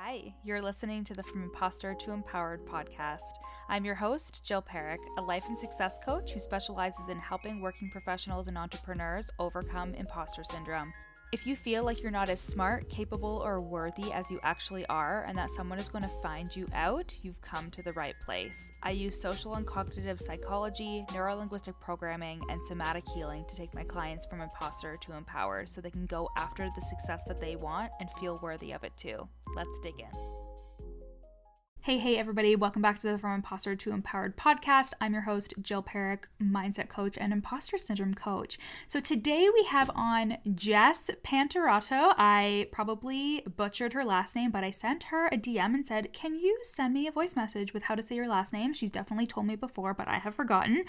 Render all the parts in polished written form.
Hi, you're listening to the From Imposter to Empowered podcast. I'm your host, Jill Perrick, a life and success coach who specializes in helping working professionals and entrepreneurs overcome imposter syndrome. If you feel like you're not as smart, capable, or worthy as you actually are, and that someone is going to find you out, you've come to the right place. I use social and cognitive psychology, neurolinguistic programming, and somatic healing to take my clients from imposter to empowered so they can go after the success that they want and feel worthy of it too. Let's dig in. Hey, everybody. Welcome back to the From Imposter to Empowered podcast. I'm your host, Jill Perrick, mindset coach and imposter syndrome coach. So today we have on Jess Pantarotto. I probably butchered her last name, but I sent her a DM and said, can you send me a voice message with how to say your last name? She's definitely told me before, but I have forgotten.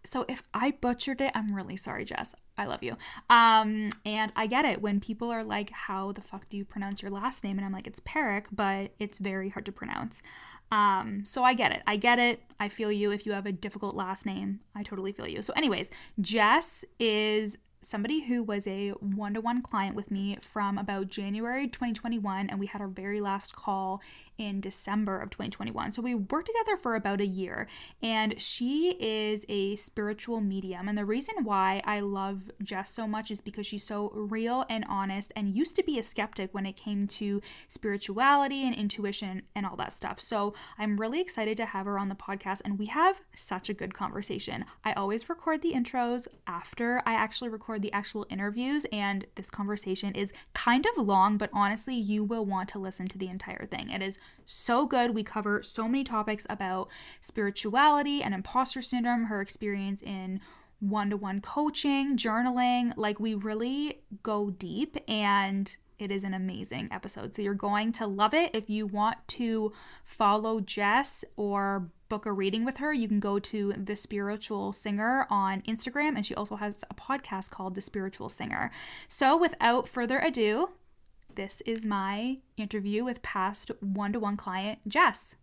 So if I butchered it, I'm really sorry, Jess. I love you. And I get it when people are like, how the fuck do you pronounce your last name? And I'm like, it's Perrick, but it's very hard to pronounce. So I get it. I feel you. If you have a difficult last name, I totally feel you. So anyways, Jess is somebody who was a one-to-one client with me from about January 2021, and we had our very last call in December of 2021. So we worked together for about a year, and she is a spiritual medium. And the reason why I love Jess so much is because she's so real and honest and used to be a skeptic when it came to spirituality and intuition and all that stuff. So I'm really excited to have her on the podcast, and we have such a good conversation. I always record the intros after I actually record the actual interviews, and this conversation is kind of long, but honestly, you will want to listen to the entire thing. It is so good. We cover so many topics about spirituality and imposter syndrome, her experience in one-to-one coaching, journaling. Like, we really go deep, and it is an amazing episode. So you're going to love it. If you want to follow Jess or book a reading with her, you can go to The Spiritual Singer on Instagram, and she also has a podcast called The Spiritual Singer. So without further ado, this is my interview with past one-to-one client, Jess.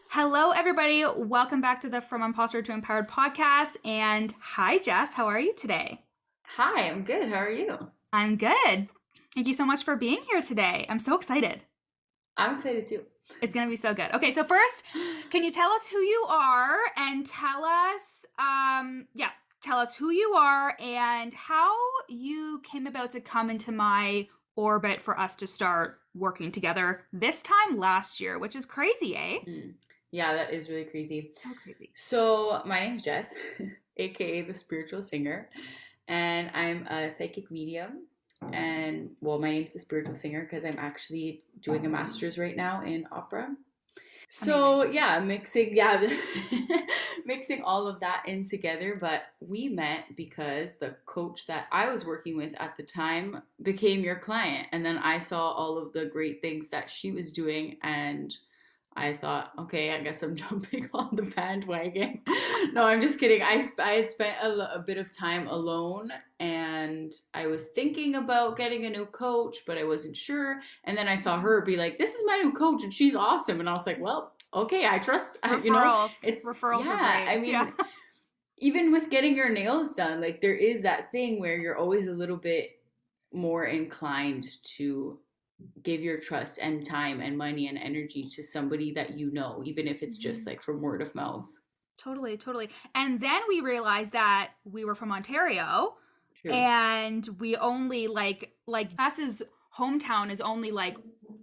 Hello, everybody. Welcome back to the From Imposter to Empowered podcast. And hi, Jess. How are you today? Hi, I'm good. How are you? I'm good. Thank you so much for being here today. I'm so excited. I'm excited too. It's going to be so good. Okay, so first, can you tell us who you are and tell us who you are and how you came about to come into my orbit for us to start working together this time last year, which is crazy, eh? Yeah, that is really crazy. So crazy. So my name's Jess, aka the Spiritual Singer, and I'm a psychic medium. And well, my name's the Spiritual Singer because I'm actually doing a master's right now in opera. So yeah, mixing all of that in together. But we met because the coach that I was working with at the time became your client. And then I saw all of the great things that she was doing, and I thought, okay, I guess I'm jumping on the bandwagon. No, I'm just kidding. I had spent a bit of time alone, and I was thinking about getting a new coach, but I wasn't sure. And then I saw her be like, this is my new coach, and she's awesome. And I was like, well, okay, I trust. Referrals. Referrals are great. I mean, even with getting your nails done, like there is that thing where you're always a little bit more inclined to give your trust and time and money and energy to somebody that you know, even if it's just like from word of mouth. Totally. And then we realized that we were from Ontario. True. And we only like Jess's hometown is only like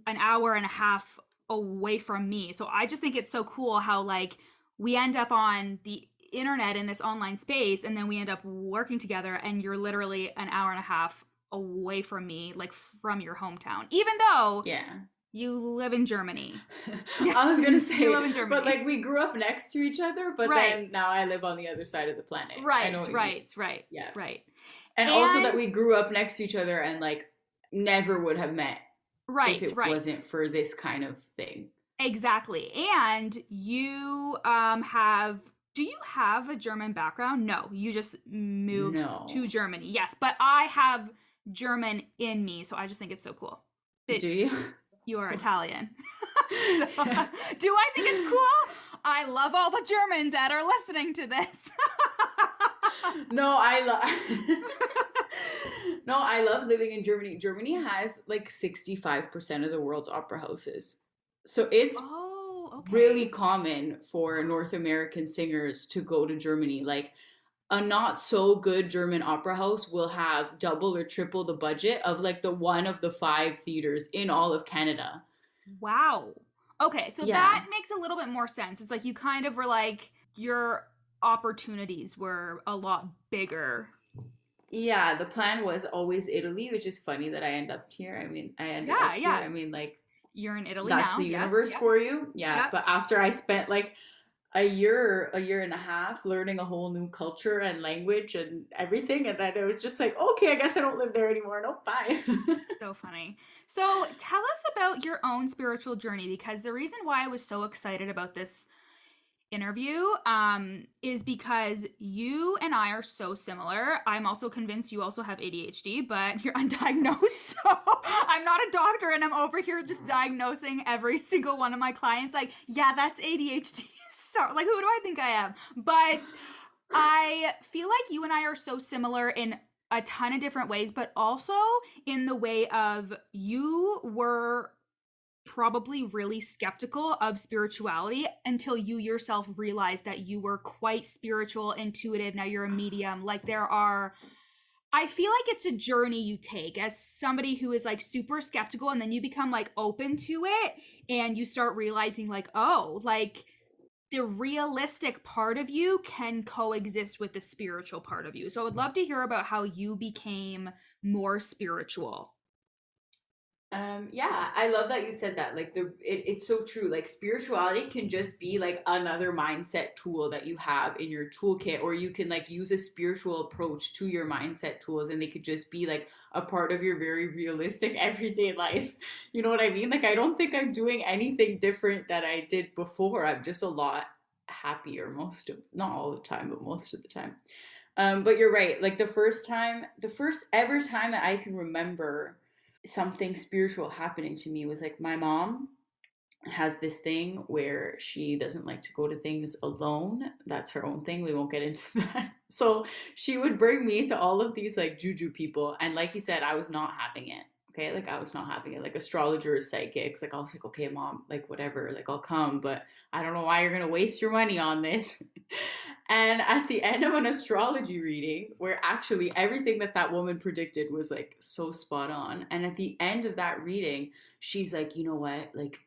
an hour and a half away from me. So I just think it's so cool how like we end up on the internet in this online space, and then we end up working together, and you're literally an hour and a half away from me, like from your hometown, even though you live in Germany. I was gonna say you live in Germany, but like we grew up next to each other, but then now I live on the other side of the planet. Right. And also that we grew up next to each other and like never would have met if it wasn't for this kind of thing. Exactly. And you do you have a German background? No, you just moved to Germany. Yes, but I have German in me, so I just think it's so cool. Do you? You are Italian. So, do I think it's cool? I love all the Germans that are listening to this. No, I love living in Germany. Germany has like 65% of the world's opera houses. So it's Oh, really okay. common for North American singers to go to Germany. Like a not so good German opera house will have double or triple the budget of like the one of the five theaters in all of Canada. Wow. Okay, so Yeah. that makes a little bit more sense. It's like you kind of were like your opportunities were a lot bigger. Yeah, the plan was always Italy, which is funny that I ended Yeah, up here. yeah. You're in Italy That's now. the Yes. universe Yep. for you. Yeah, Yep. but after I spent like a year and a half learning a whole new culture and language and everything, and then it was just like, okay, I guess I don't live there anymore. No, bye. So funny. So tell us about your own spiritual journey, because the reason why I was so excited about this interview is because you and I are so similar. I'm also convinced you also have ADHD, but you're undiagnosed. So I'm not a doctor and I'm over here just diagnosing every single one of my clients like, yeah, that's ADHD. So like, who do I think I am? But I feel like you and I are so similar in a ton of different ways, but also in the way of you were probably really skeptical of spirituality until you yourself realized that you were quite spiritual, intuitive. Now you're a medium. Like I feel like it's a journey you take as somebody who is like super skeptical, and then you become like open to it and you start realizing like, oh, like the realistic part of you can coexist with the spiritual part of you. So I would love to hear about how you became more spiritual. Yeah, I love that you said that. Like it's so true. Like spirituality can just be like another mindset tool that you have in your toolkit, or you can like use a spiritual approach to your mindset tools, and they could just be like a part of your very realistic everyday life. You know what I mean? Like I don't think I'm doing anything different that I did before. I'm just a lot happier not all the time, but most of the time. But you're right. Like the first ever time that I can remember something spiritual happening to me was like my mom has this thing where she doesn't like to go to things alone. That's her own thing. We won't get into that. So she would bring me to all of these like juju people. And like you said, I was not having it. Okay. Like I was not having it. Like astrologers, psychics. Like I was like, okay, mom, like whatever, like I'll come, but I don't know why you're going to waste your money on this. And at the end of an astrology reading, where actually everything that that woman predicted was like so spot on. And at the end of that reading, she's like, you know what? Like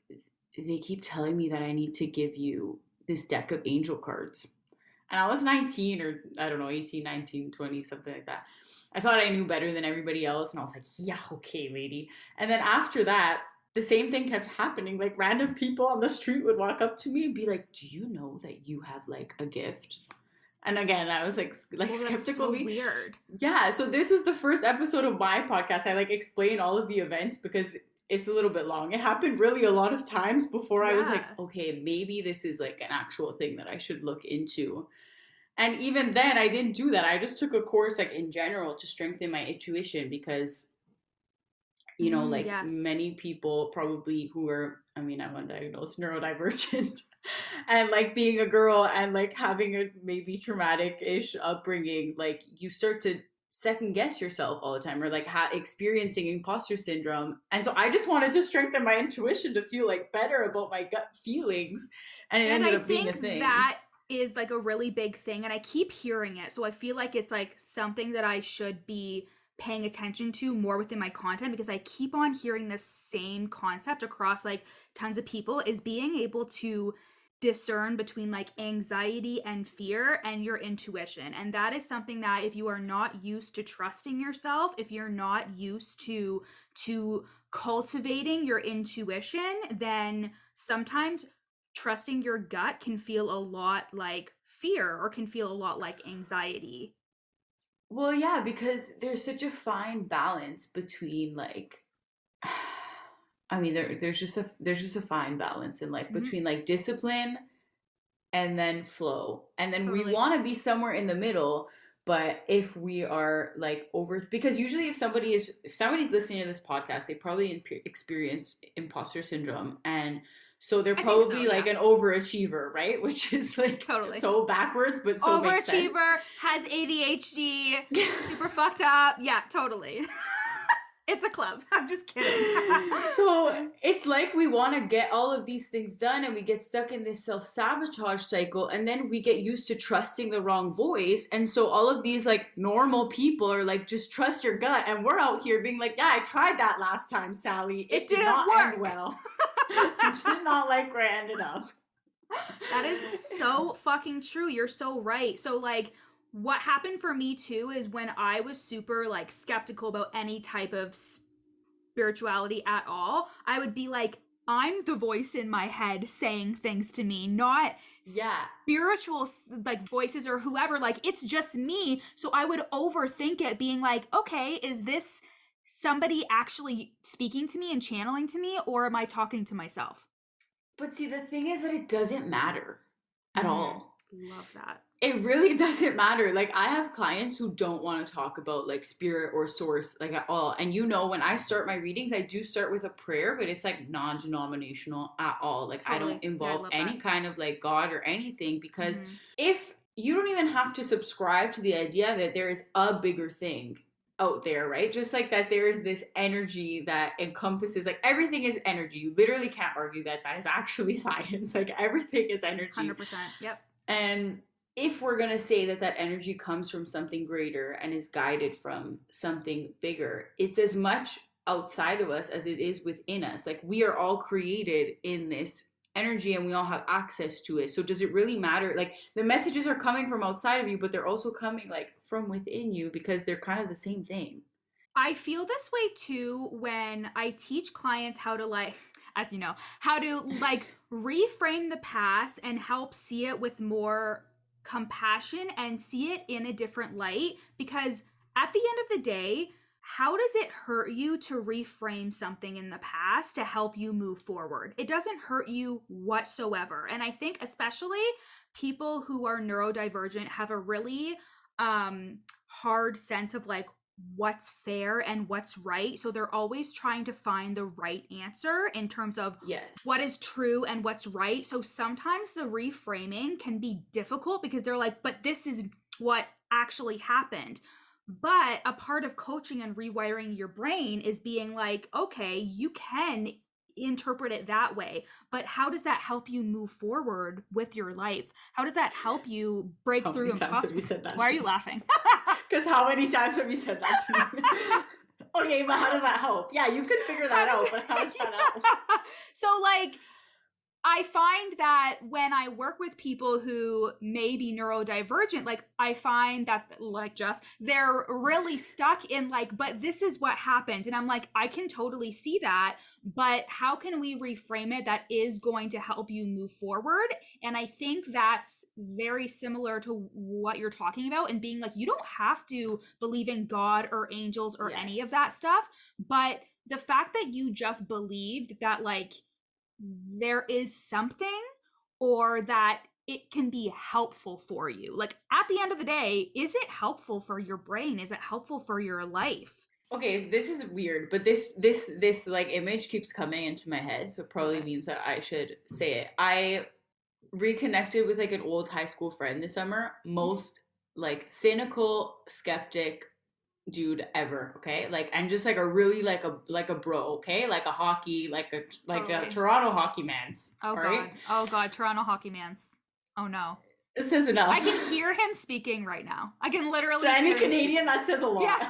they keep telling me that I need to give you this deck of angel cards. And I was 19 or I don't know, 18, 19, 20, something like that. I thought I knew better than everybody else. And I was like, yeah, okay, lady. And then after that, the same thing kept happening. Like random people on the street would walk up to me and be like, do you know that you have like a gift? And again, I was like Well, that's so skeptical. weird. Yeah, so this was the first episode of my podcast. I like explain all of the events because it's a little bit long. It happened really a lot of times before I was like, Yeah. okay, maybe this is like an actual thing that I should look into. And even then, I didn't do that. I just took a course like in general to strengthen my intuition because like Yes. many people probably who are, I mean, I'm undiagnosed neurodivergent, and like being a girl and like having a maybe traumatic ish upbringing, like you start to second guess yourself all the time, or like experiencing imposter syndrome. And so I just wanted to strengthen my intuition to feel like better about my gut feelings. And it And ended I up being a think thing. that is like a really big thing. And I keep hearing it. So I feel like it's like something that I should be paying attention to more within my content, because I keep on hearing the same concept across like tons of people, is being able to discern between like anxiety and fear and your intuition. And that is something that if you are not used to trusting yourself, if you're not used to cultivating your intuition, then sometimes trusting your gut can feel a lot like fear or can feel a lot like anxiety. Well, yeah, because there's such a fine balance between like I mean there's just a fine balance in life Mm-hmm. between like discipline and then flow. And then we Totally. want to be somewhere in the middle, but if we are like over because usually if somebody's listening to this podcast, they probably experience imposter syndrome, and so they're I think so, probably like yeah. an overachiever, right? Which is like Totally. so backwards but so makes sense. Overachiever, has ADHD, super fucked up. Yeah, totally. It's a club. I'm just kidding. So it's like we want to get all of these things done and we get stuck in this self-sabotage cycle, and then we get used to trusting the wrong voice. And so all of these like normal people are like, just trust your gut. And we're out here being like, yeah, I tried that last time, Sally. It did not work. end well. It did not like grand enough. That is so fucking true. You're so right. So like what happened for me too is when I was super like skeptical about any type of spirituality at all, I would be like, I'm the voice in my head saying things to me, not spiritual like voices or whoever. Like it's just me. So I would overthink it, being like, okay, is this somebody actually speaking to me and channeling to me, or am I talking to myself? But see, the thing is that it doesn't matter at all. Love that. It really doesn't matter. Like I have clients who don't want to talk about like spirit or source like at all. And you know, when I start my readings, I do start with a prayer, but it's like non-denominational at all. Like totally. I don't involve any kind of like God or anything, because if you don't even have to subscribe to the idea that there is a bigger thing out there, right? Just like that there is this energy that encompasses, like everything is energy. You literally can't argue that that is actually science. Like everything is energy. 100%. Yep. And if we're going to say that that energy comes from something greater and is guided from something bigger, it's as much outside of us as it is within us. Like we are all created in this energy and we all have access to it. So does it really matter? Like the messages are coming from outside of you, but they're also coming like from within you, because they're kind of the same thing. I feel this way too when I teach clients how to like, as you know, how to like reframe the past and help see it with more compassion and see it in a different light. Because at the end of the day, how does it hurt you to reframe something in the past to help you move forward? It doesn't hurt you whatsoever. And I think especially people who are neurodivergent have a really hard sense of like what's fair and what's right. So they're always trying to find the right answer in terms of what is true and what's right. So sometimes the reframing can be difficult because they're like, but this is what actually happened. But a part of coaching and rewiring your brain is being like, okay, you can interpret it that way, but how does that help you move forward with your life? How does that help you break through imposter? Why are you laughing? Because how many times have you said that to me? Okay, but how does that help? Yeah, you could figure that out, but how does that help? So like, I find that when I work with people who may be neurodivergent, like I find that like Jess, they're really stuck in like, but this is what happened. And I'm like, I can totally see that, but how can we reframe it that is going to help you move forward? And I think that's very similar to what you're talking about, and being like, you don't have to believe in God or angels or any of that stuff. But the fact that you just believed that like, there is something, or that it can be helpful for you. Like at the end of the day, is it helpful for your brain? Is it helpful for your life? Okay, this is weird, but this like image keeps coming into my head, so it probably means that I should say it. I reconnected with like an old high school friend this summer. Most like cynical skeptic dude ever, okay? Like, and just like a really like a bro, okay? Like a hockey, like a Toronto hockey man's. Oh god. Right? Oh god, Toronto hockey man's. Oh no. It says enough. I can hear him speaking right now. I can literally to any Canadian, that says a lot. Yeah.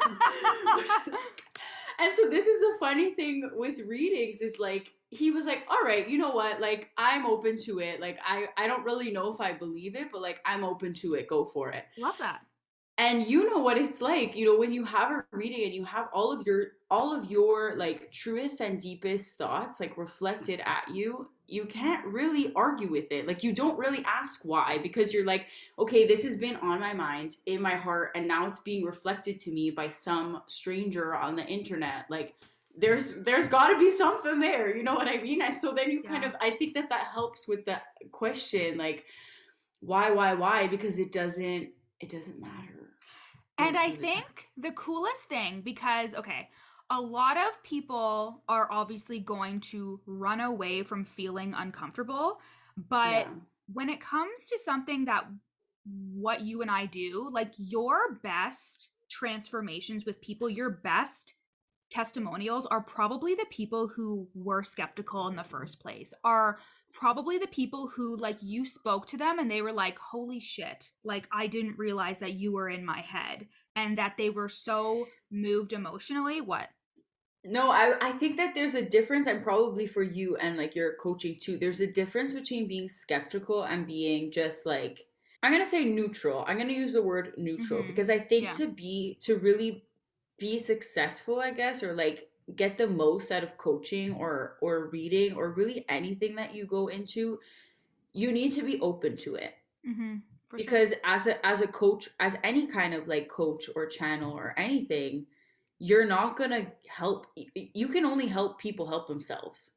And so this is the funny thing with readings is like, he was like, all right, you know what? Like, I'm open to it. Like, I don't really know if I believe it, but like, I'm open to it. Go for it. Love that. And you know what it's like, you know, when you have a reading and you have all of your like truest and deepest thoughts like reflected at you, you can't really argue with it. Like you don't really ask why, because you're like, okay, this has been on my mind, in my heart, and now it's being reflected to me by some stranger on the internet. Like there's got to be something there, you know what I mean? And so then you kind of, I think that helps with the question, like why? Because it doesn't matter. And I think the coolest thing, because, okay, a lot of people are obviously going to run away from feeling uncomfortable. But when it comes to something that what you and I do, like your best transformations with people, your best testimonials are probably the people who were skeptical in the first place, are probably the people who, like, you spoke to them and they were like, holy shit, like, I didn't realize that you were in my head, and that they were so moved emotionally. What? No, I think that there's a difference, and probably for you and like your coaching too, there's a difference between being skeptical and being just like, I'm gonna say neutral. I'm gonna use the word neutral Mm-hmm. because I think Yeah. to really be successful, I guess, or like get the most out of coaching or reading or really anything that you go into, you need to be open to it. Mm-hmm. For sure. Because as a coach, as any kind of like coach or channel or anything, you're not gonna help. You can only help people help themselves.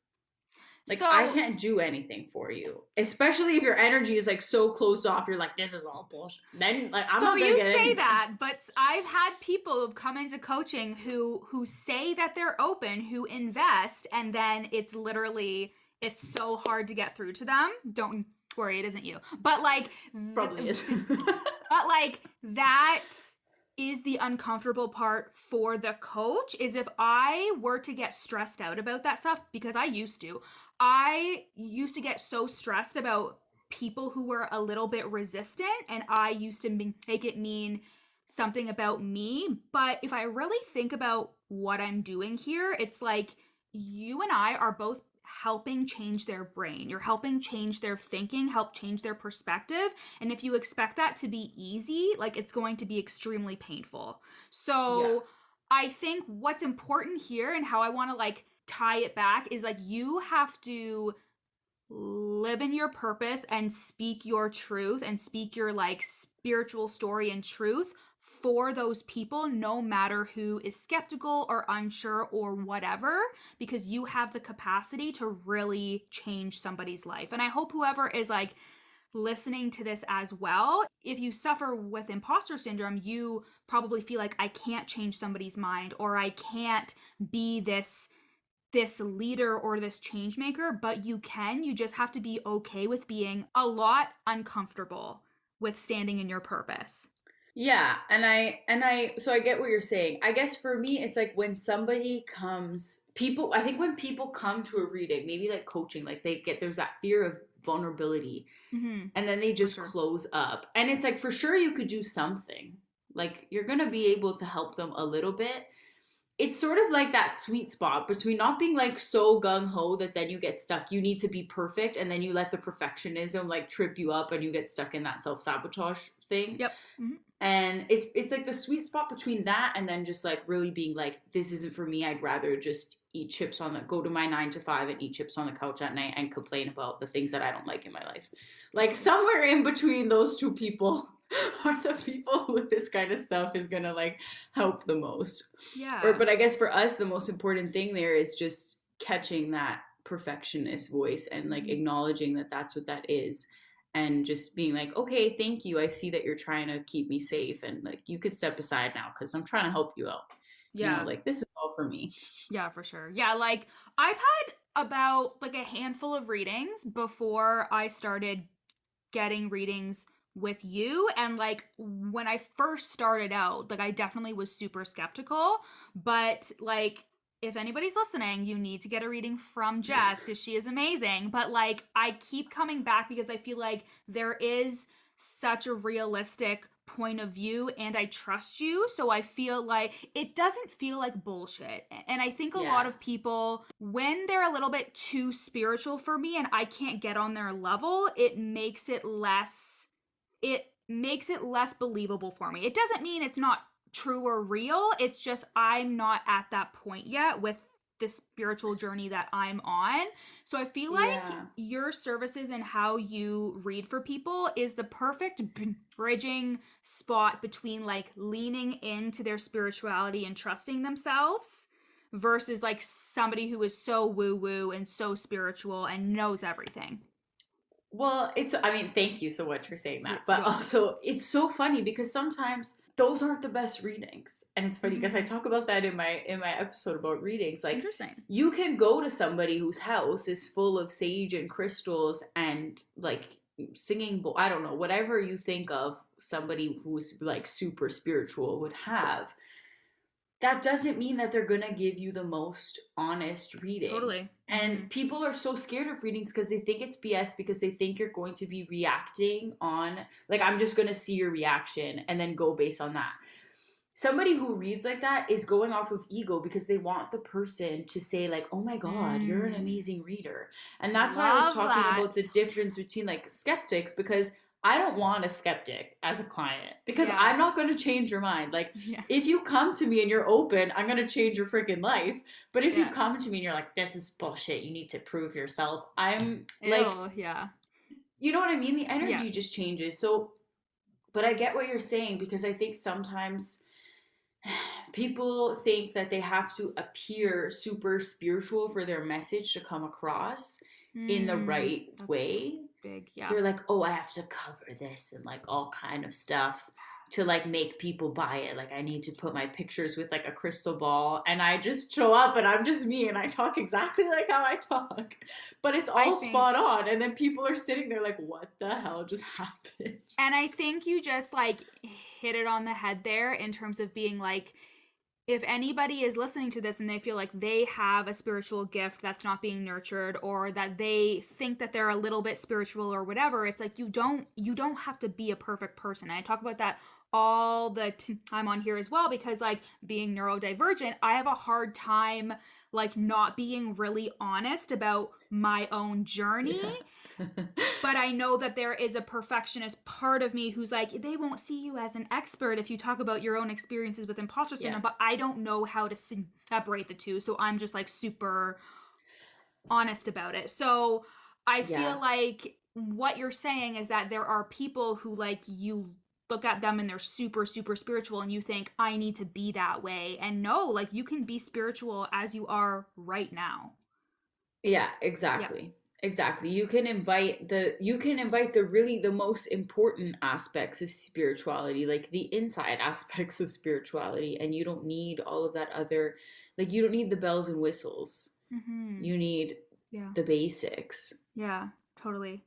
Like I So can't do anything for you, especially if your energy is like so closed off. You're like, this is all bullshit. Then like I'm So not gonna you get say anywhere. that, but I've had people who've come into coaching who say that they're open, who invest, and then it's so hard to get through to them. Don't worry, it isn't you. But like Probably is. but like that is the uncomfortable part for the coach, is if I were to get stressed out about that stuff, because I used to get so stressed about people who were a little bit resistant, and I used to make it mean something about me. But if I really think about what I'm doing here, it's like you and I are both helping change their brain. You're helping change their thinking, help change their perspective. And if you expect that to be easy, like, it's going to be extremely painful. Yeah. So I think what's important here, and how I want to like tie it back, is like you have to live in your purpose and speak your truth and speak your like spiritual story and truth for those people, no matter who is skeptical or unsure or whatever, because you have the capacity to really change somebody's life. And I hope whoever is like listening to this as well, if you suffer with imposter syndrome, you probably feel like, I can't change somebody's mind, or I can't be this leader or this change maker. But you just have to be okay with being a lot uncomfortable with standing in your purpose. Yeah, so I get what you're saying. I guess for me it's like when somebody comes, people, I think when people come to a reading, maybe like coaching, like there's that fear of vulnerability, Mm-hmm. and then they For just sure. close up. And it's like for sure you could do something. Like you're going to be able to help them a little bit. It's sort of like that sweet spot between not being like so gung ho that then you get stuck. You need to be perfect, and then you let the perfectionism like trip you up and you get stuck in that self sabotage thing. Yep. Mm-hmm. And it's like the sweet spot between that and then just like really being like, this isn't for me. I'd rather just eat chips on the go to my 9 to 5 and eat chips on the couch at night and complain about the things that I don't like in my life. Like Totally. somewhere in between those two people are the people with this kind of stuff is gonna like help the most. Or Yeah. but I guess for us the most important thing there is just catching that perfectionist voice and like Mm-hmm. acknowledging that that's what that is, and just being like, okay, thank you, I see that you're trying to keep me safe, and like you could step aside now because I'm trying to help you out, Yeah. like this is all for me. Yeah, for sure. Yeah, like I've had about like a handful of readings before I started getting readings with you. And like when I first started out, like I definitely was super skeptical. But like, if anybody's listening, you need to get a reading from Jess, because she is amazing. But like, I keep coming back because I feel like there is such a realistic point of view and I trust you. So I feel like it doesn't feel like bullshit. And I think a lot Yeah. of people, when they're a little bit too spiritual for me and I can't get on their level, it makes it less believable for me. It doesn't mean it's not true or real. It's just I'm not at that point yet with the spiritual journey that I'm on. So I feel like Yeah. your services and how you read for people is the perfect bridging spot between like leaning into their spirituality and trusting themselves versus like somebody who is so woo woo and so spiritual and knows everything. Well, I mean, thank you so much for saying that. You're But welcome. also, it's so funny because sometimes those aren't the best readings. And it's funny because I Mm-hmm. talk about that in my episode about readings. Like Interesting. you can go to somebody whose house is full of sage and crystals and like singing I don't know, whatever you think of somebody who's like super spiritual would have. that doesn't mean that they're gonna give you the most honest reading. Totally. And people are so scared of readings because they think it's BS, because they think you're going to be reacting on, like, I'm just gonna see your reaction and then go based on that. Somebody who reads like that is going off of ego because they want the person to say, like, oh my God, you're an amazing reader. And that's why I was Love talking that. about the difference between like skeptics, because I don't want a skeptic as a client, because Yeah. I'm not going to change your mind. Like, Yeah. if you come to me and you're open, I'm going to change your freaking life. But if you Yeah. come to me and you're like, this is bullshit, you need to prove yourself, I'm Ew, like, yeah. you know what I mean? The Yeah. energy just changes. So, but I get what you're saying, because I think sometimes people think that they have to appear super spiritual for their message to come across in the right That's way. big, yeah. They're like, oh, I have to cover this and like all kind of stuff to like make people buy it. Like, I need to put my pictures with like a crystal ball, and I just show up and I'm just me and I talk exactly like how I talk, but it's all spot on. And then people are sitting there like, what the hell just happened? And I think you just like hit it on the head there in terms of being like, if anybody is listening to this and they feel like they have a spiritual gift that's not being nurtured, or that they think that they're a little bit spiritual or whatever, it's like you don't have to be a perfect person. And I talk about that all the time on here as well, because like being neurodivergent, I have a hard time like not being really honest about my own journey. Yeah. But I know that there is a perfectionist part of me who's like, they won't see you as an expert if you talk about your own experiences with imposter syndrome, but I don't know how to separate the two. So I'm just like super honest about it. So I feel like what you're saying is that there are people who like you look at them and they're super, super spiritual and you think, I need to be that way. And no, like you can be spiritual as you are right now. Yeah, exactly. Yeah. Exactly. You can invite the really the most important aspects of spirituality, like the inside aspects of spirituality, and you don't need all of that other, like you don't need the bells and whistles. Mm-hmm. You need the basics. Yeah, totally.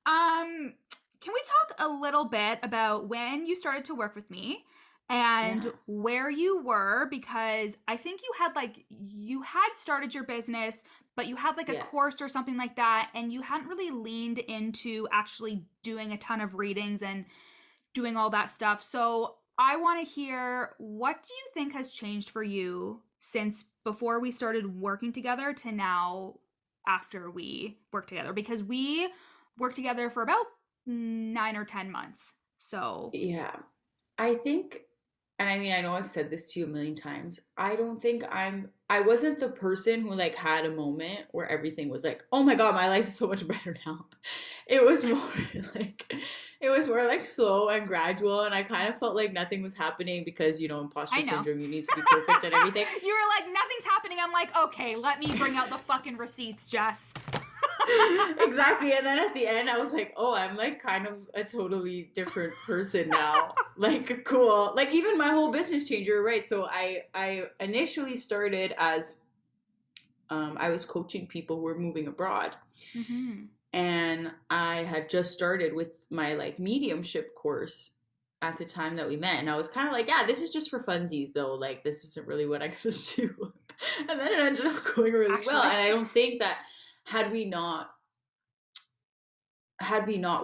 Can we talk a little bit about when you started to work with me and where you were? Because I think you had started your business, but you had like a course or something like that, and you hadn't really leaned into actually doing a ton of readings and doing all that stuff. So I want to hear, what do you think has changed for you since before we started working together to now after we worked together? Because we worked together for about 9 or 10 months. So yeah, I think, and I mean, I know I've said this to you a million times, I don't think I wasn't the person who like had a moment where everything was like, oh my God, my life is so much better now. It was more like slow and gradual, and I kind of felt like nothing was happening because, you know, imposter syndrome, you need to be perfect and everything. You were like, nothing's happening. I'm like, okay, let me bring out the fucking receipts, Jess. Exactly. And then at the end I was like, oh, I'm like kind of a totally different person now. Like, cool. Like, even my whole business changed. You're right. So I initially started as I was coaching people who were moving abroad. Mm-hmm. And I had just started with my like mediumship course at the time that we met, and I was kind of like, yeah, this is just for funsies though, like this isn't really what I gotta do. And then it ended up going really well. And I don't think that had we not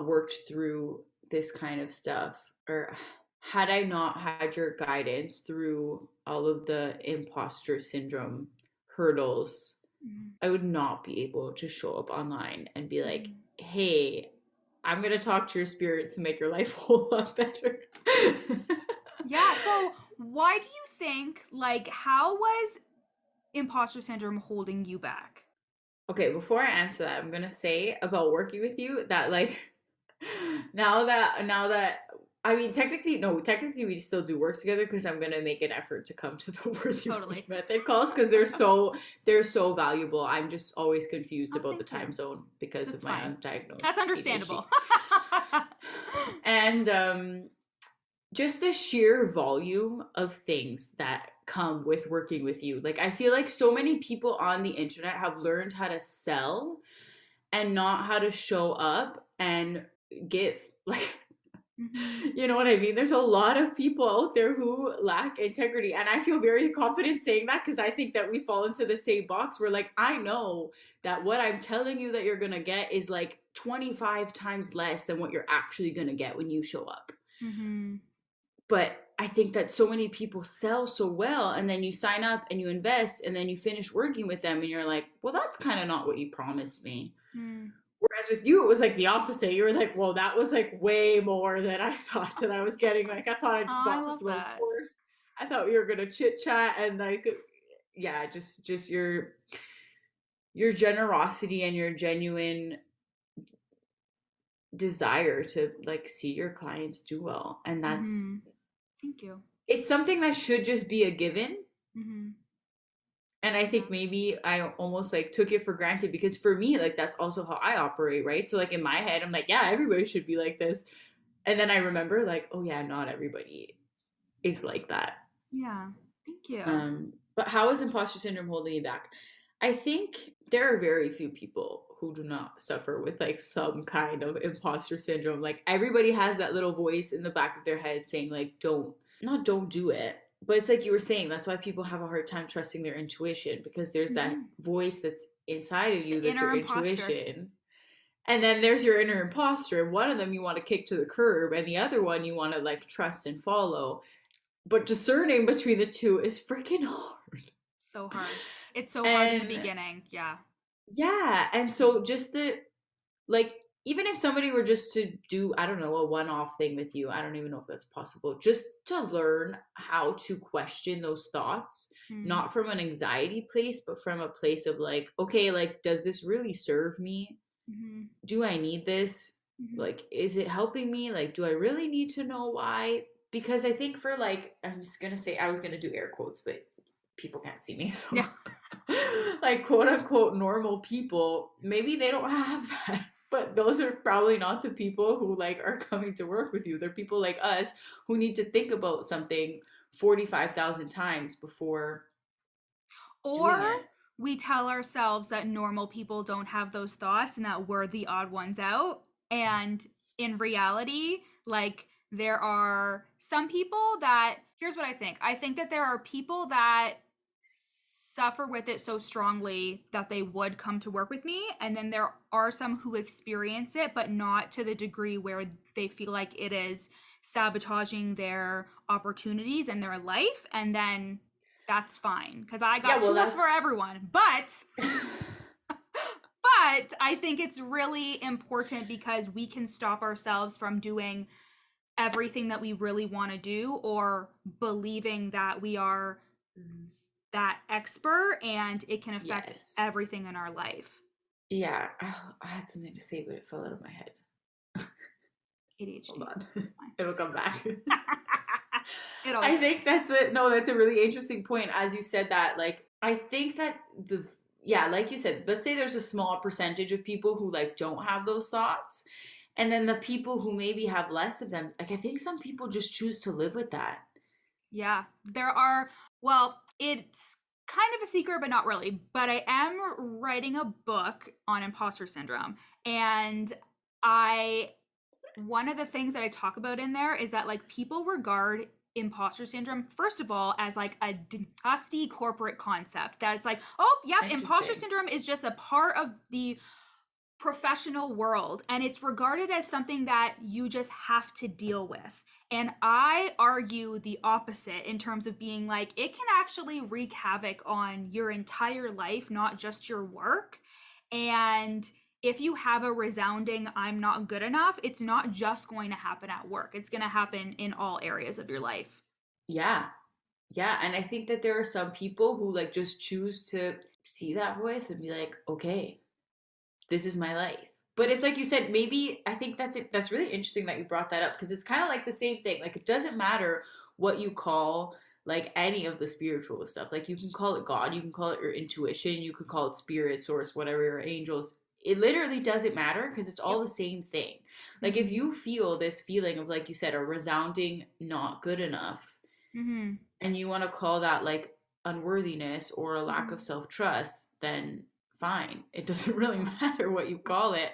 worked through this kind of stuff, or had I not had your guidance through all of the imposter syndrome hurdles, I would not be able to show up online and be like, hey, I'm going to talk to your spirits and make your life a whole lot better. Yeah, so why do you think, like, how was imposter syndrome holding you back? Okay, before I answer that, I'm going to say about working with you that, like, now that I mean, technically we still do work together, because I'm gonna make an effort to come to the Worthy Method calls, because they're so valuable. I'm just always confused about the time zone because of my undiagnosed. That's understandable. And just the sheer volume of things that come with working with you. Like, I feel like so many people on the internet have learned how to sell and not how to show up and give. Like, Mm-hmm. You know what I mean? There's a lot of people out there who lack integrity. And I feel very confident saying that because I think that we fall into the same box where, like, I know that what I'm telling you that you're going to get is like 25 times less than what you're actually going to get when you show up. Mm-hmm. But I think that so many people sell so well, and then you sign up and you invest, and then you finish working with them, and you're like, well, that's kind of not what you promised me. Mm. Whereas with you, it was like the opposite. You were like, well, that was like way more than I thought that I was getting. Like, I thought I Oh, just I bought this love little that. course. I thought we were gonna chit chat and like, yeah, just your generosity and your genuine desire to like see your clients do well, and that's Mm-hmm. Thank you. it's something that should just be a given. Mm-hmm. And I think maybe I almost like took it for granted because for me, like that's also how I operate, right? So like in my head, I'm like, yeah, everybody should be like this. And then I remember like, oh yeah, not everybody is like that. Yeah. Thank you. But how is imposter syndrome holding you back? I think there are very few people who do not suffer with like some kind of imposter syndrome. Like everybody has that little voice in the back of their head saying like, don't do it. But it's like you were saying, that's why people have a hard time trusting their intuition because there's that Mm-hmm. voice that's inside of you The that's inner your imposter. intuition. And then there's your inner imposter. One of them you want to kick to the curb, and the other one you want to like trust and follow. But discerning between the two is freaking hard. So hard. It's so hard in the And beginning. Yeah. yeah, and so just the like even if somebody were just to do, I don't know, a one-off thing with you, I don't even know if that's possible, just to learn how to question those thoughts, Mm-hmm. not from an anxiety place, but from a place of like, okay, like, does this really serve me? Mm-hmm. Do I need this? Mm-hmm. Like, is it helping me? Like, do I really need to know why? Because I think for like, I'm just gonna say, I was gonna do air quotes, but people can't see me, so Yeah. like quote unquote normal people, maybe they don't have that. But those are probably not the people who like are coming to work with you. They're people like us who need to think about something 45,000 times before doing Or it. we tell ourselves that normal people don't have those thoughts and that we're the odd ones out. And in reality, like there are some people that, here's what I think. I think that there are people that suffer with it so strongly that they would come to work with me. And then there are some who experience it, but not to the degree where they feel like it is sabotaging their opportunities and their life. And then that's fine because I Yeah, got well, tools for that's everyone. But I think it's really important because we can stop ourselves from doing everything that we really want to do or believing that we are that expert and it can affect yes. everything in our life. Yeah, I had something to say, but it fell out of my head. Hold ADHD. on. It's fine. It'll come back. It always I think that's it. No, that's a really interesting point. As you said that, like, I think that yeah, like you said, let's say there's a small percentage of people who like don't have those thoughts. And then the people who maybe have less of them, like, I think some people just choose to live with that. Yeah, there are, well, it's kind of a secret, but not really. But I am writing a book on imposter syndrome. And I, one of the things that I talk about in there is that like people regard imposter syndrome, first of all, as like a dusty corporate concept that it's like, oh, yep, imposter Interesting. syndrome is just a part of the professional world and it's regarded as something that you just have to deal with. And I argue the opposite in terms of being like, it can actually wreak havoc on your entire life, not just your work. And if you have a resounding, I'm not good enough, it's not just going to happen at work, it's going to happen in all areas of your life. Yeah. Yeah. And I think that there are some people who like just choose to see that voice and be like, okay, this is my life. But it's like you said, maybe I think that's it. That's really interesting that you brought that up because it's kind of like the same thing. Like it doesn't matter what you call like any of the spiritual stuff. Like you can call it God, you can call it your intuition, you could call it spirit, source, whatever, your angels. It literally doesn't matter because it's all Yep. the same thing. Like if Mm-hmm. you feel this feeling of like you said, a resounding not good enough, Mm-hmm. and you want to call that like unworthiness or a lack Mm-hmm. of self trust, then fine. It doesn't really Yeah. matter what you call it.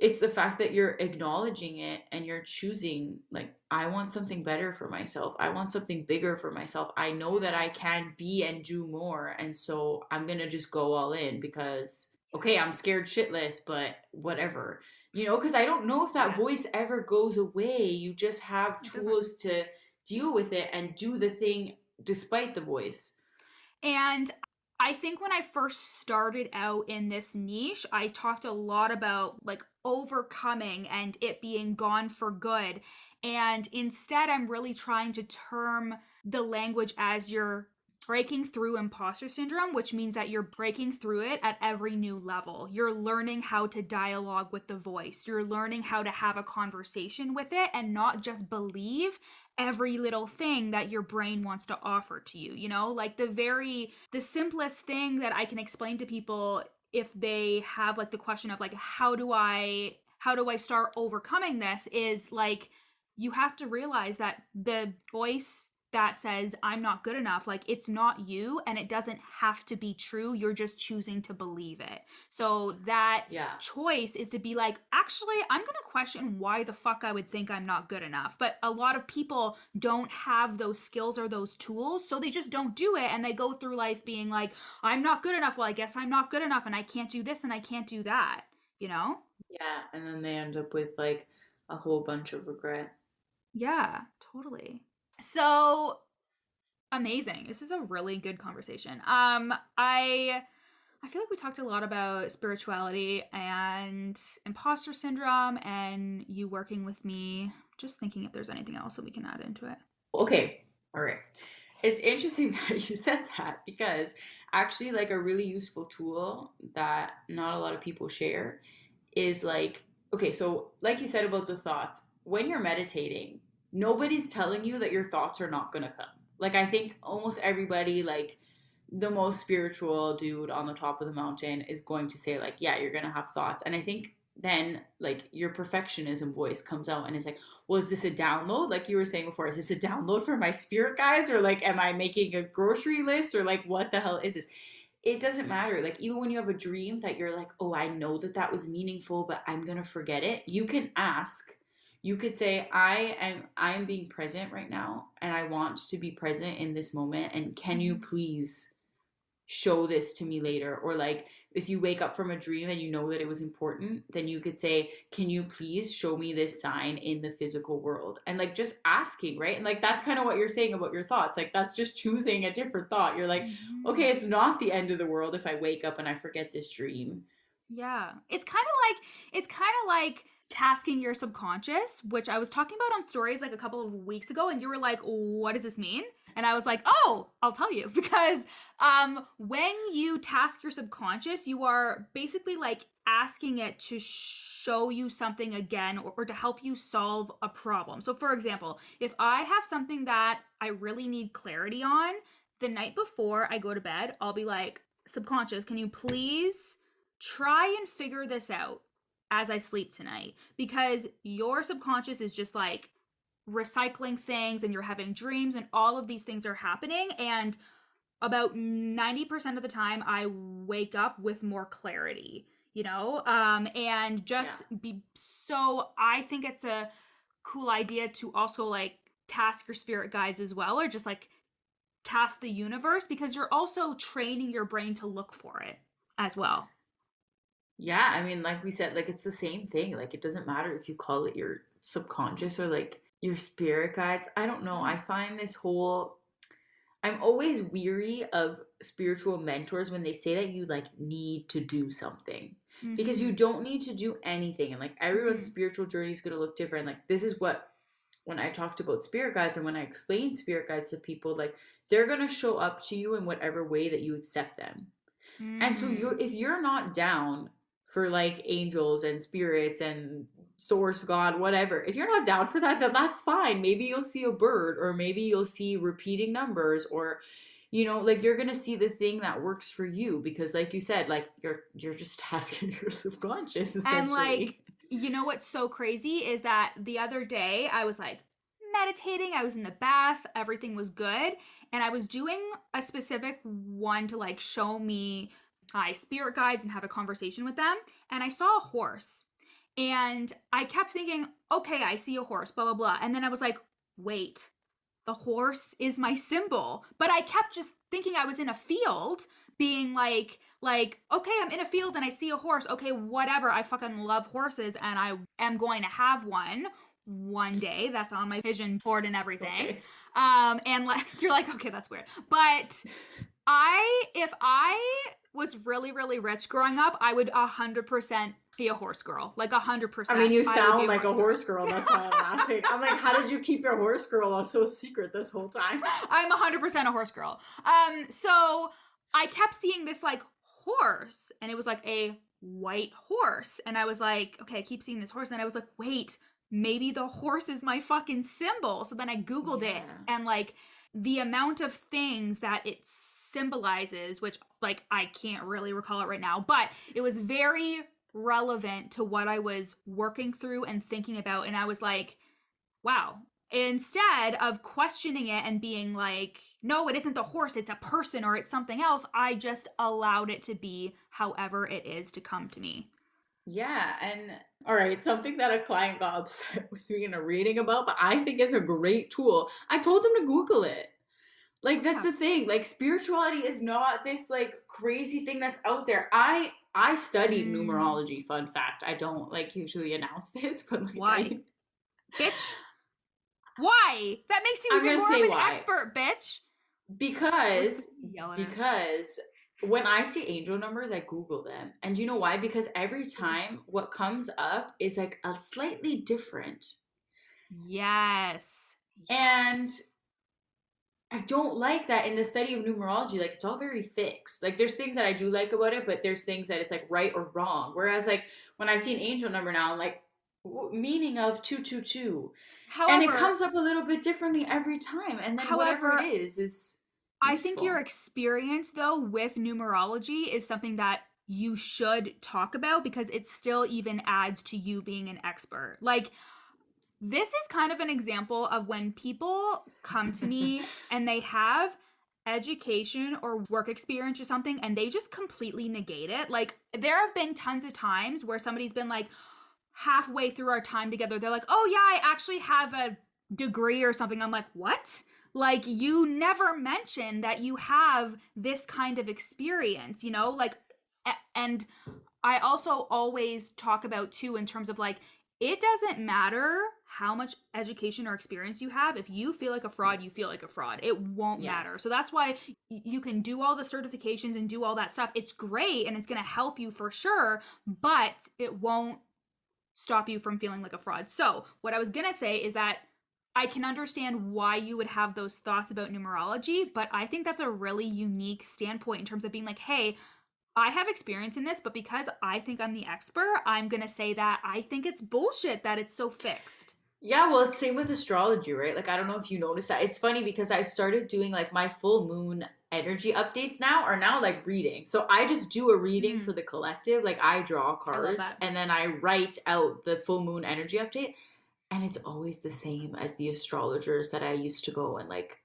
it's the fact that you're acknowledging it and you're choosing, like, I want something better for myself. I want something bigger for myself. I know that I can be and do more. And so I'm going to just go all in because, okay, I'm scared shitless, but whatever. Because I don't know if that voice Yes. ever goes away. You just have It doesn't. tools to deal with it and do the thing despite the voice. And I think when I first started out in this niche, I talked a lot about like overcoming and it being gone for good. And instead, I'm really trying to term the language as you're breaking through imposter syndrome, which means that you're breaking through it at every new level. You're learning how to dialogue with the voice. You're learning how to have a conversation with it and not just believe every little thing that your brain wants to offer to you, like the simplest thing that I can explain to people if they have like the question of like how do I start overcoming this is like you have to realize that the voice that says I'm not good enough, like it's not you and it doesn't have to be true. You're just choosing to believe it. So that Yeah. choice is to be like, actually, I'm going to question why the fuck I would think I'm not good enough. But a lot of people don't have those skills or those tools, so they just don't do it and they go through life being like, I'm not good enough. Well, I guess I'm not good enough and I can't do this and I can't do that, you know? Yeah. And then they end up with like a whole bunch of regret. Yeah, totally. So amazing. This is a really good conversation. I feel like we talked a lot about spirituality and imposter syndrome and you working with me. Just thinking if there's anything else that we can add into it. Okay. All right. It's interesting that you said that because actually, like, a really useful tool that not a lot of people share is like, okay, so like you said about the thoughts, when you're meditating, nobody's telling you that your thoughts are not going to come. Like, I think almost everybody, like, the most spiritual dude on the top of the mountain is going to say, like, yeah, you're going to have thoughts. And I think then, like, your perfectionism voice comes out and is like, well, is this a download? Like you were saying before, is this a download for my spirit guides? Or like, am I making a grocery list? Or like, what the hell is this? It doesn't matter. Like, even when you have a dream that you're like, oh, I know that that was meaningful, but I'm going to forget it. You can ask. You could say, I am being present right now and I want to be present in this moment. And can you please show this to me later? Or like, if you wake up from a dream and you know that it was important, then you could say, can you please show me this sign in the physical world? And like, just asking, right? And like, that's kind of what you're saying about your thoughts. Like, that's just choosing a different thought. You're like, Mm-hmm. okay, it's not the end of the world if I wake up and I forget this dream. Yeah. It's kind of like tasking your subconscious, which I was talking about on stories like a couple of weeks ago and you were like, "What does this mean?" And I was like, "Oh, I'll tell you." Because when you task your subconscious, you are basically like asking it to show you something again or to help you solve a problem. So for example, if I have something that I really need clarity on, the night before I go to bed, I'll be like, "Subconscious, can you please try and figure this out as I sleep tonight?" Because your subconscious is just like recycling things and you're having dreams and all of these things are happening. And about 90% of the time, I wake up with more clarity, and Yeah. just be so. I think it's a cool idea to also like task your spirit guides as well, or just like task the universe because you're also training your brain to look for it as well. Yeah. I mean, like we said, like, it's the same thing. Like, it doesn't matter if you call it your subconscious or like your spirit guides. I don't know. Yeah. I find this whole I'm always weary of spiritual mentors when they say that you like need to do something because you Mm-hmm. don't need to do anything. And like, everyone's Mm-hmm. spiritual journey is going to look different. Like, this is what, when I talked about spirit guides and when I explain spirit guides to people, like, they're going to show up to you in whatever way that you accept them. And so Mm. if you're not down for like angels and spirits and source god whatever, if you're not down for that, then that's fine. Maybe you'll see a bird or maybe you'll see repeating numbers, or like, you're going to see the thing that works for you because like you said, like, you're just tasking your subconscious And like, essentially. what's so crazy is that the other day I was like meditating, I was in the bath, everything was good, and I was doing a specific one to like show me my spirit guides and have a conversation with them, and I saw a horse. And I kept thinking, okay, I see a horse, blah, blah, blah. And then I was like, wait, the horse is my symbol. But I kept just thinking I was in a field, being like, okay, I'm in a field and I see a horse. Okay, whatever. I fucking love horses and I am going to have one day. That's on my vision board and everything. Okay. And like you're like, okay, that's weird. But if I was really, really rich growing up, I would 100% be a horse girl. Like 100%. I mean, you I would sound be like a horse girl. That's why I'm laughing. I'm like, how did you keep your horse girl so secret this whole time? I'm 100% a horse girl. So I kept seeing this like horse, and it was like a white horse, and I was like, okay, I keep seeing this horse, and I was like, wait, maybe the horse is my fucking symbol. So then I Googled it, and like the amount of things that it symbolizes, which like I can't really recall it right now, but it was very relevant to what I was working through and thinking about. And I was like, wow. Instead of questioning it and being like, no, it isn't the horse, it's a person or it's something else, I just allowed it to be however it is to come to me. Yeah, and all right, something that a client got upset with me in a reading about, but I think is a great tool. I told them to Google it. Like, that's the thing. Like, spirituality is not this like crazy thing that's out there. I studied numerology, fun fact. I don't like usually announce this, but like why? Bitch. Why? That makes you even more of an expert, bitch. Because when I see angel numbers, I Google them. And you know why? Because every time what comes up is like a slightly different. Yes. And I don't like that in the study of numerology. Like, it's all very fixed. Like, there's things that I do like about it, but there's things that it's like right or wrong. Whereas like when I see an angel number now, I'm like, meaning of 222. However, and it comes up a little bit differently every time. And then whatever it is useful. I think your experience though with numerology is something that you should talk about, because it still even adds to you being an expert. Like, this is kind of an example of when people come to me and they have education or work experience or something and they just completely negate it. Like, there have been tons of times where somebody's been like, halfway through our time together, they're like, oh yeah, I actually have a degree or something. I'm like, what? Like, you never mentioned that you have this kind of experience, you know? Like, and I also always talk about too in terms of like, it doesn't matter how much education or experience you have. If you feel like a fraud, you feel like a fraud. It won't matter. So that's why you can do all the certifications and do all that stuff. It's great and it's going to help you for sure, but it won't stop you from feeling like a fraud. So what I was going to say is that I can understand why you would have those thoughts about numerology, but I think that's a really unique standpoint in terms of being like, hey, I have experience in this, but because I think I'm the expert, I'm going to say that I think it's bullshit that it's so fixed. Yeah, well, it's same with astrology, right? Like, I don't know if you noticed that. It's funny because I've started doing like my full moon energy updates now are now like reading. So I just do a reading for the collective. Like, I draw cards and then I write out the full moon energy update. And it's always the same as the astrologers that I used to go and like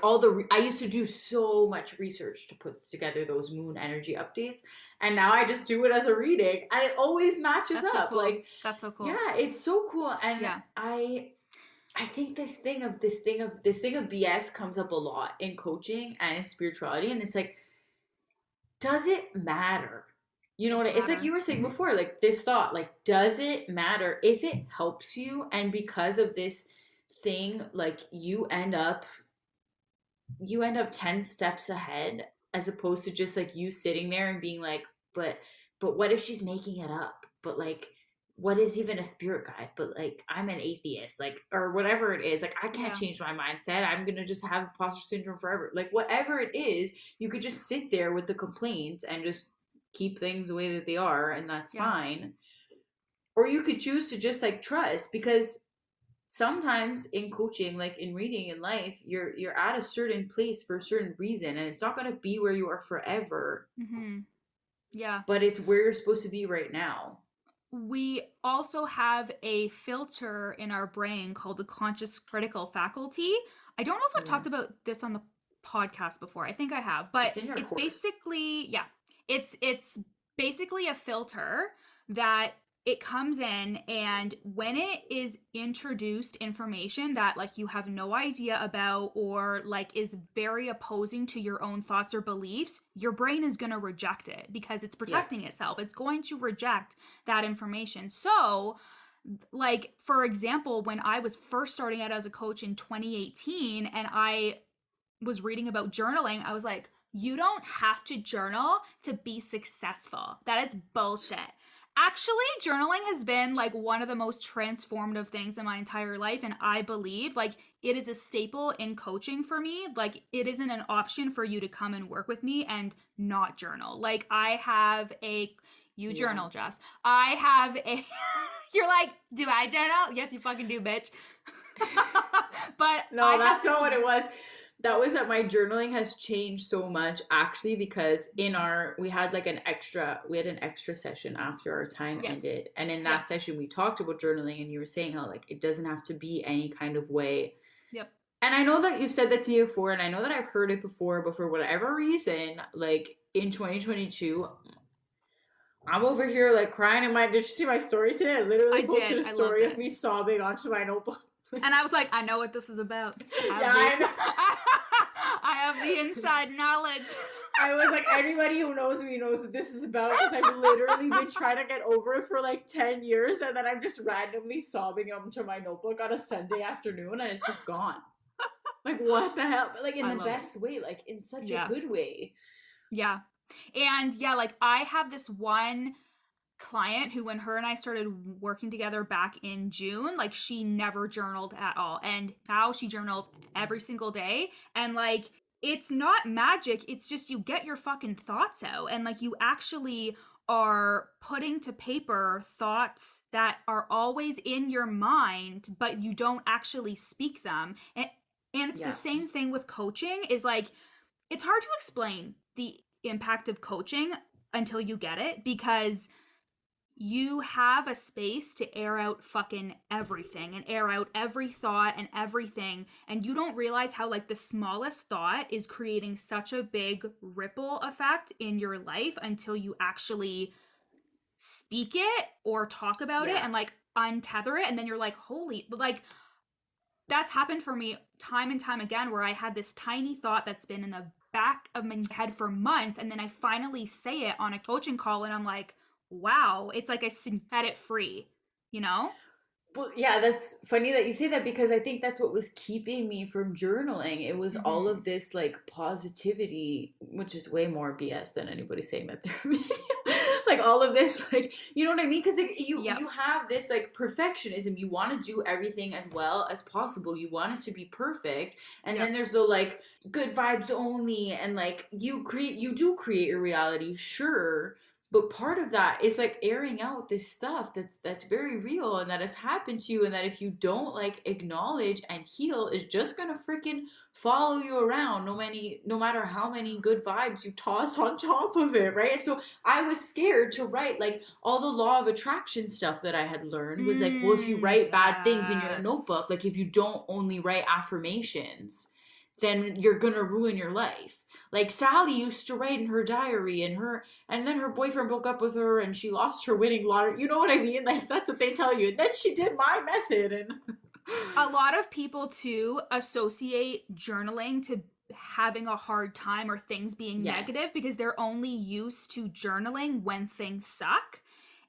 all the I used to do so much research to put together those moon energy updates, and now I just do it as a reading and it always matches up. So cool. Like, that's so cool. Yeah, it's so cool. And I think this thing of BS comes up a lot in coaching and in spirituality, and it's like, does it matter? You know what? It's like you were saying before, like this thought, like, does it matter if it helps you? And because of this thing, like, you end up 10 steps ahead, as opposed to just like you sitting there and being like, but what if she's making it up? But like, what is even a spirit guide? But like, I'm an atheist, like, or whatever it is. Like, I can't change my mindset. I'm going to just have imposter syndrome forever. Like, whatever it is, you could just sit there with the complaints and just keep things the way that they are, and that's fine. Or you could choose to just like trust, because sometimes in coaching, like in reading, in life, you're at a certain place for a certain reason, and it's not going to be where you are forever. But it's where you're supposed to be right now. We also have a filter in our brain called the conscious critical faculty. I don't know if I've talked about this on the podcast before. I think I have, but it's basically it's basically a filter that it comes in, and when it is introduced information that like you have no idea about, or like is very opposing to your own thoughts or beliefs, your brain is going to reject it because it's Yeah. protecting itself. It's going to reject that information. So like, for example, when I was first starting out as a coach in 2018 and I was reading about journaling, I was like, you don't have to journal to be successful. That is bullshit. Actually, journaling has been like one of the most transformative things in my entire life. And I believe like it is a staple in coaching for me. Like, it isn't an option for you to come and work with me and not journal. Like, I have a, you Yeah. journal, Jess. I have a, you're like, do I journal? Yes, you fucking do, bitch. But No, I have that's this. not what it was. That was that my journaling has changed so much actually, because we had like an extra session after our time Yes. ended, and in Yeah. that session we talked about journaling, and you were saying how like it doesn't have to be any kind of way. Yep. And I know that you've said that to me before, and I know that I've heard it before, but for whatever reason, like in 2022, I'm over here like crying in my. Did you see my story today? I literally I posted did. a I loved story of it. me sobbing onto my notebook. And I was like, I know what this is about. Yeah, I know. I have the inside knowledge. I was like, anybody who knows me knows what this is about, because I've literally been trying to get over it for like 10 years, and then I'm just randomly sobbing onto my notebook on a Sunday afternoon, and it's just gone. Like, what the hell? But like in the best way, like in such a good way. Yeah. And yeah, like I have this one client who, when her and I started working together back in June, like she never journaled at all. And now she journals every single day. And like, it's not magic. It's just you get your fucking thoughts out, and like you actually are putting to paper thoughts that are always in your mind, but you don't actually speak them. And it's the same thing with coaching, is like, it's hard to explain the impact of coaching until you get it, because you have a space to air out fucking everything and air out every thought and everything, and you don't realize how like the smallest thought is creating such a big ripple effect in your life until you actually speak it or talk about it and like untether it, and then you're like, holy, like that's happened for me time and time again, where I had this tiny thought that's been in the back of my head for months, and then I finally say it on a coaching call, and I'm like, wow, it's like I set it free, you know? Well, yeah, that's funny that you say that, because I think that's what was keeping me from journaling. It was all of this like positivity, which is way more BS than anybody saying that therapy. Like all of this, like, you know what I mean? Because you have this like perfectionism. You want to do everything as well as possible. You want it to be perfect, and then there's the like good vibes only, and like you do create your reality, sure. But part of that is like airing out this stuff that's very real and that has happened to you, and that if you don't like acknowledge and heal, is just gonna freaking follow you around, no matter how many good vibes you toss on top of it, right? And so I was scared to write like all the law of attraction stuff that I had learned was like, well, if you write bad things in your notebook, like if you don't only write affirmations, then you're gonna ruin your life. Like Sally used to write in her diary, and then her boyfriend broke up with her and she lost her winning lottery. You know what I mean? Like that's what they tell you. And then she did my method, and A lot of people too associate journaling to having a hard time or things being negative, because they're only used to journaling when things suck.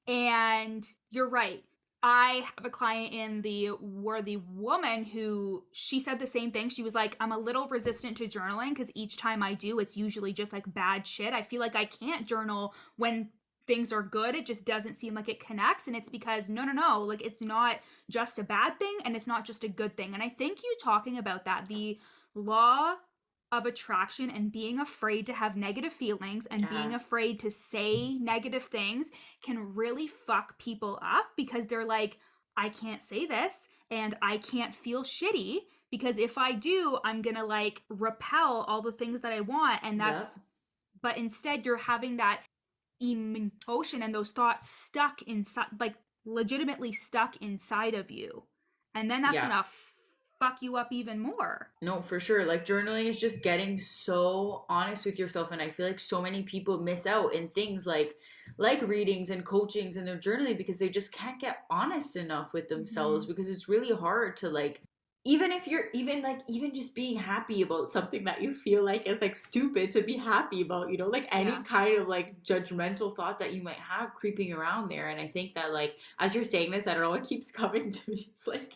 And you're right. I have a client where the woman who, she said the same thing. She was like, I'm a little resistant to journaling because each time I do, it's usually just like bad shit. I feel like I can't journal when things are good. It just doesn't seem like it connects. And it's because no, like it's not just a bad thing, and it's not just a good thing. And I think you talking about that, the law of attraction, and being afraid to have negative feelings and being afraid to say negative things can really fuck people up, because they're like, I can't say this and I can't feel shitty, because if I do, I'm gonna like repel all the things that I want. And that's but instead you're having that emotion and those thoughts stuck inside, like legitimately stuck inside of you, and then that's gonna fuck you up even more. No, for sure. Like journaling is just getting so honest with yourself, and I feel like so many people miss out in things like readings and coachings and their journaling because they just can't get honest enough with themselves, Mm-hmm. because it's really hard to like, even if you're even just being happy about something that you feel like is like stupid to be happy about, like any Yeah. kind of like judgmental thought that you might have creeping around there. And I think that like as you're saying this, I don't know what keeps coming to me. It's like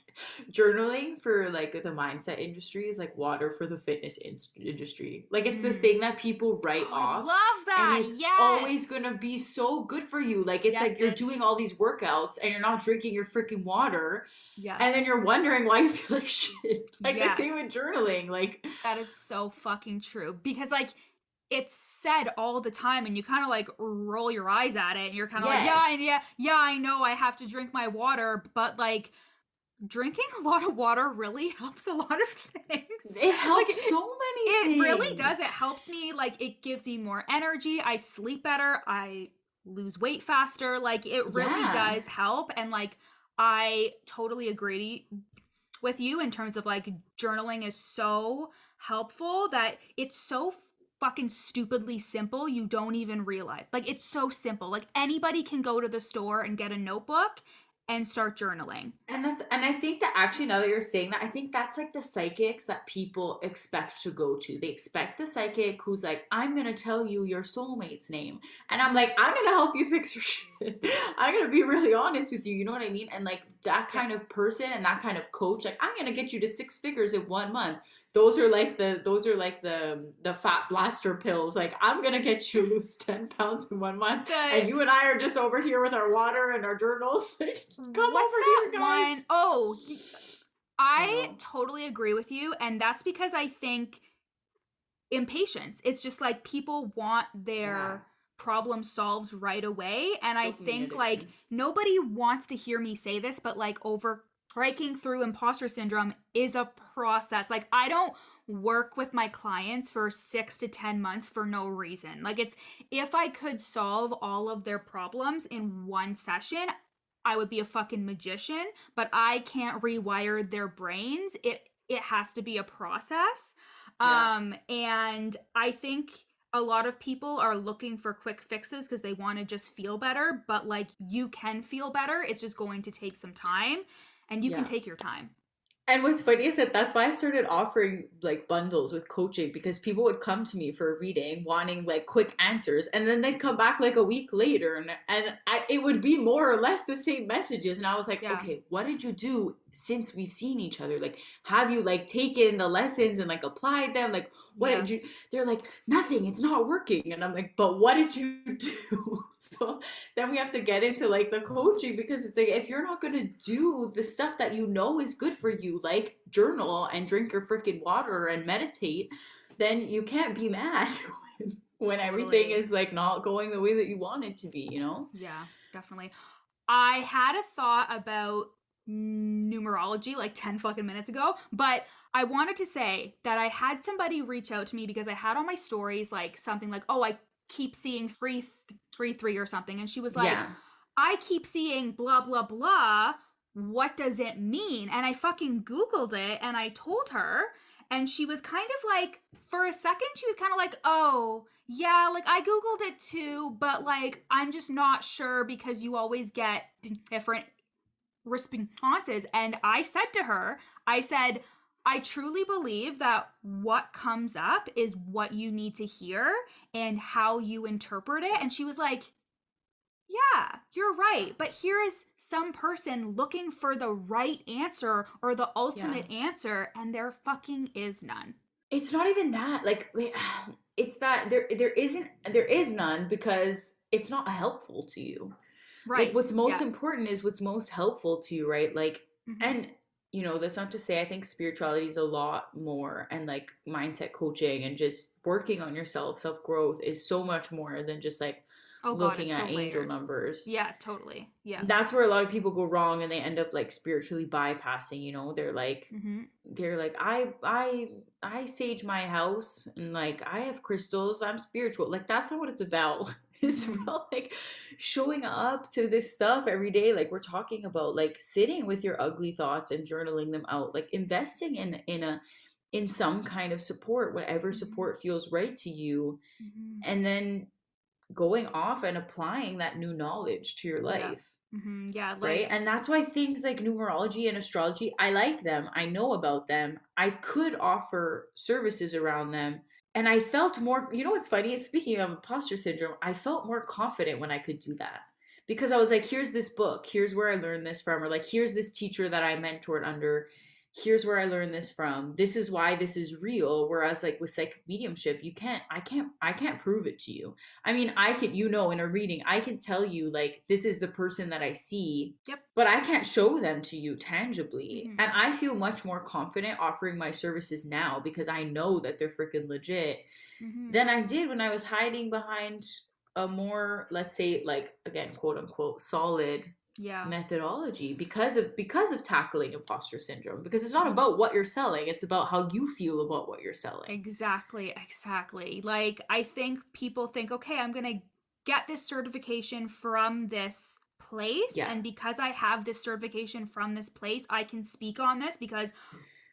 journaling for like the mindset industry is like water for the fitness industry. Like it's the Mm. thing that people write Oh, I off, love and that. it's always Yes. gonna be so good for you. Like it's Yes, like you're bitch. doing all these workouts and you're not drinking your freaking water, and Yes. then you're wondering why you feel like shit. Like the same Yes. with journaling. Like, That is so fucking true. Because, like, it's said all the time and you kind of like roll your eyes at it and you're kind of like, yes, yeah, I know I have to drink my water, but like, drinking a lot of water really helps a lot of things. it Like helps so many it really does. things. It helps me. Like it gives me more energy. I sleep better. I lose weight faster. Like it really Yeah. does help. And like I totally agree with you in terms of like journaling is so helpful that it's so fucking stupidly simple you don't even realize. Like it's so simple. Like anybody can go to the store and get a notebook and start journaling. And I think that actually, now that you're saying that, I think that's like the psychics that people expect to go to. They expect the psychic who's like, I'm gonna tell you your soulmate's name. And I'm like, I'm gonna help you fix your shit. I'm gonna be really honest with you, you know what I mean? And like that Yeah. kind of person and that kind of coach, like I'm gonna get you to 6 figures in 1 month. Those are like the fat blaster pills. Like I'm gonna get you to lose 10 pounds in 1 month. The And you and I are just over here with our water and our journals. Like, come what's over that here, one? guys. Oh, I I know. totally agree with you. And that's because I think impatience. It's just like people want Yeah. their problem solved right away. And I Dopamine think like addiction. nobody wants to hear me say this, but like over breaking through imposter syndrome is a process. Like I don't work with my clients for 6 to 10 months for no reason. Like it's if I could solve all of their problems in one session, I would be a fucking magician, but I can't rewire their brains. It has to be a process. Yeah. And I think a lot of people are looking for quick fixes because they want to just feel better, but like you can feel better. It's just going to take some time and you can Yeah. take your time. And what's funny is that that's why I started offering like bundles with coaching, because people would come to me for a reading wanting like quick answers, and then they'd come back like a week later, and it would be more or less the same messages. And I was like, Yeah, okay, what did you do since we've seen each other? Like, have you like taken the lessons and like applied them? Like, what yeah, did you? They're like, nothing, it's not working. And I'm like, but what did you do? So then we have to get into like the coaching, because it's like if you're not going to do the stuff that you know is good for you, like journal and drink your freaking water and meditate, then you can't be mad when everything totally. is like not going the way that you want it to be. Yeah, definitely. I had a thought about numerology like 10 fucking minutes ago, but I wanted to say that I had somebody reach out to me because I had on my stories like something like, oh, I keep seeing 333 or something. And she was like, Yeah. I keep seeing blah, blah, blah. What does it mean? And I fucking Googled it and I told her. And she was kind of like, for a second, she was kind of like, oh, yeah, like I Googled it too, but like I'm just not sure because you always get different responses. And I said to her, I said, I truly believe that what comes up is what you need to hear and how you interpret it. And she was like, yeah, you're right. But here is some person looking for the right answer or the Yeah. ultimate answer, and there fucking is none. It's not even that. Like, it's that there is none, because it's not helpful to you. Like Right. what's most Yeah. important is what's most helpful to you, right? Like, Mm-hmm. and that's not to say I think spirituality is a lot more, and like mindset coaching and just working on yourself, self-growth is so much more than just like Oh, God, looking it's so at angel layered. numbers. Yeah, totally. Yeah. That's where a lot of people go wrong, and they end up like spiritually bypassing. Mm-hmm. They're like, I sage my house, and like I have crystals, I'm spiritual. Like that's not what it's about. It's Mm-hmm. about like showing up to this stuff every day. Like we're talking about like sitting with your ugly thoughts and journaling them out, like investing in some kind of support, whatever Mm-hmm. support feels right to you, Mm-hmm. and then going off and applying that new knowledge to your Yeah. life. Mm-hmm. Yeah. Right. Like, And that's why things like numerology and astrology, I like them. I know about them. I could offer services around them. And I felt more, you know what's funny? Speaking of imposter syndrome, I felt more confident when I could do that. Because I was like, here's this book, here's where I learned this from, or like, here's this teacher that I mentored under, here's where I learned this from. This is why this is real. Whereas like with psychic mediumship, I can't prove it to you. I mean, I can, in a reading, I can tell you like this is the person that I see, yep. but I can't show them to you tangibly. Mm-hmm. And I feel much more confident offering my services now because I know that they're freaking legit Mm-hmm. than I did when I was hiding behind a more, let's say, like again, quote unquote, solid Yeah. methodology because of tackling imposter syndrome, because it's not Mm-hmm. about what you're selling, it's about how you feel about what you're selling. Exactly, exactly. Like, I think people think, okay, I'm going to get this certification from this place. Yeah. And because I have this certification from this place, I can speak on this because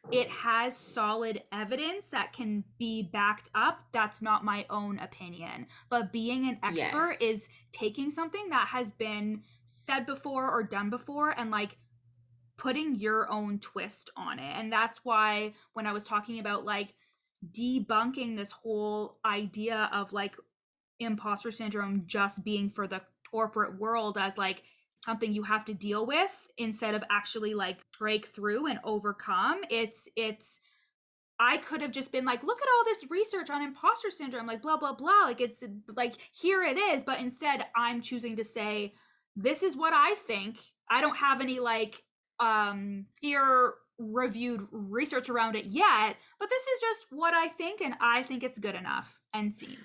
it has solid evidence that can be backed up. That's not my own opinion. But being an expert Yes. is taking something that has been said before or done before and like putting your own twist on it. And that's why when I was talking about like debunking this whole idea of like imposter syndrome just being for the corporate world as like something you have to deal with instead of actually like break through and overcome, it's I could have just been like, look at all this research on imposter syndrome, like blah blah blah, like it's like here it is, but instead I'm choosing to say this is what I think. I don't have any like peer reviewed research around it yet, but this is just what I think and I think it's good enough and seen.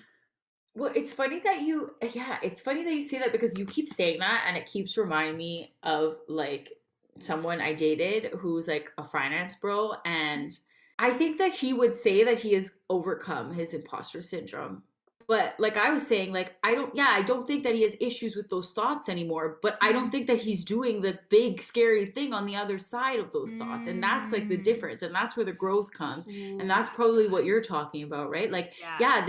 Well, it's funny that you say that because you keep saying that and it keeps reminding me of like someone I dated who's like a finance bro. And I think that he would say that he has overcome his imposter syndrome. But like I was saying, like, I don't think that he has issues with those thoughts anymore. But I don't Mm. think that he's doing the big, scary thing on the other side of those thoughts. And that's like the Mm. difference. And that's where the growth comes. And Ooh, that's that's probably what good. you're talking about, right? Like, yeah, Yes.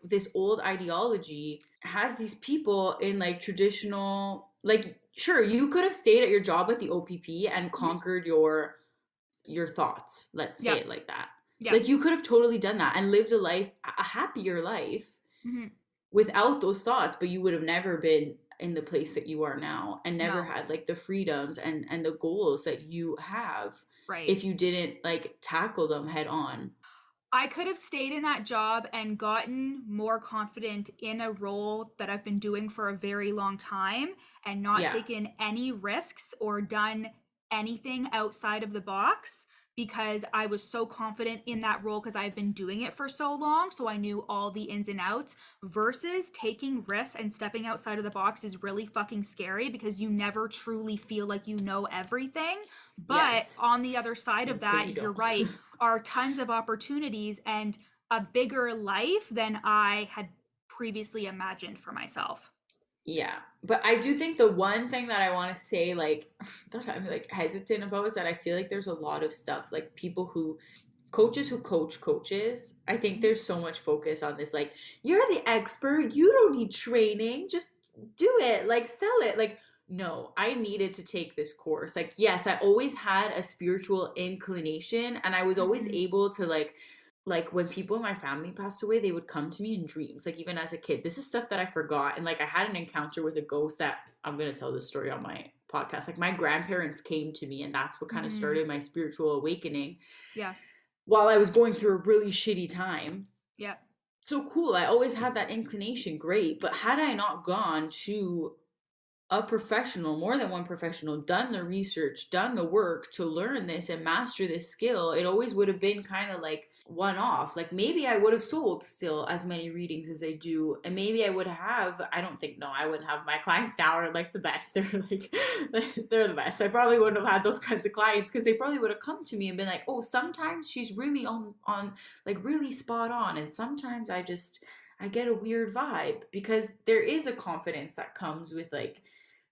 this old ideology has these people in like traditional, like, sure, you could have stayed at your job at the OPP and Mhm. conquered your thoughts, let's say Yep. it like that. Yep. Like you could have totally done that and lived a happier life Mhm. without those thoughts, but you would have never been in the place that you are now and never No. had like the freedoms and the goals that you have Right. if you didn't like tackle them head on. I could have stayed in that job and gotten more confident in a role that I've been doing for a very long time and not Yeah. taken any risks or done anything outside of the box because I was so confident in that role because I've been doing it for so long. So I knew all the ins and outs versus taking risks and stepping outside of the box is really fucking scary because you never truly feel like you know everything. But Yes. on the other side of Because you that, you're don't. right, are tons of opportunities and a bigger life than I had previously imagined for myself. Yeah. But I do think the one thing that I want to say, like, that I'm like hesitant about is that I feel like there's a lot of stuff, like coaches who coach coaches. I think Mhm. there's so much focus on this, like, you're the expert, you don't need training, just do it, like, sell it. Like, no, I needed to take this course. Like, yes, I always had a spiritual inclination and I was always Mhm. able to like when people in my family passed away, they would come to me in dreams, like even as a kid. This is stuff that I forgot. And like I had an encounter with a ghost that I'm going to tell this story on my podcast. Like my grandparents came to me and that's what kind of Mhm. started my spiritual awakening Yeah. while I was going through a really shitty time. Yeah. So cool. I always had that inclination. Great. But had I not gone to a professional, more than one professional, done the research, done the work to learn this and master this skill, it always would have been kind of like one off. Like maybe I would have sold still as many readings as I do. And maybe I would have, I don't think, no, I wouldn't have. My clients now are like the best. They're like, they're the best. I probably wouldn't have had those kinds of clients because they probably would have come to me and been like, oh, sometimes she's really on like really spot on. And sometimes I get a weird vibe, because there is a confidence that comes with like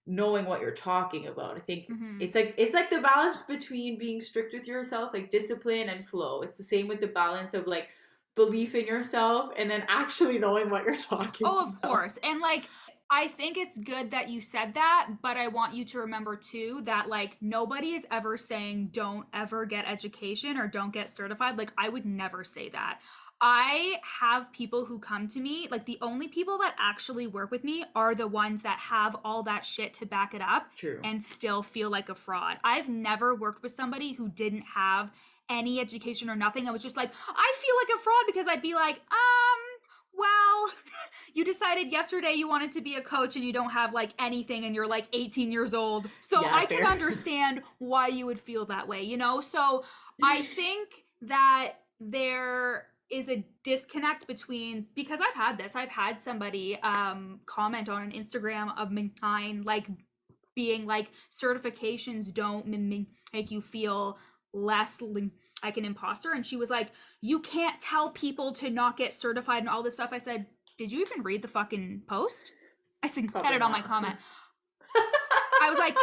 knowing what you're talking about. I think Mm-hmm. it's like the balance between being strict with yourself, like discipline and flow. It's the same with the balance of like belief in yourself and then actually knowing what you're talking Oh, of about. course. And like, I think it's good that you said that, but I want you to remember too that like nobody is ever saying don't ever get education or don't get certified. Like, I would never say that. I have people who come to me, like, the only people that actually work with me are the ones that have all that shit to back it up True. and still feel like a fraud. I've never worked with somebody who didn't have any education or nothing. I was just like, I feel like a fraud, because I'd be like, well, you decided yesterday you wanted to be a coach and you don't have like anything and you're like 18 years old. So Yeah, I can fair. understand why you would feel that way, you know? So I think that there is a disconnect between, because I've had somebody comment on an Instagram of mine, like being like, certifications don't make you feel less like an imposter. And she was like, you can't tell people to not get certified and all this stuff. I said, did you even read the fucking post? I said Probably it on my not. comment. I was like,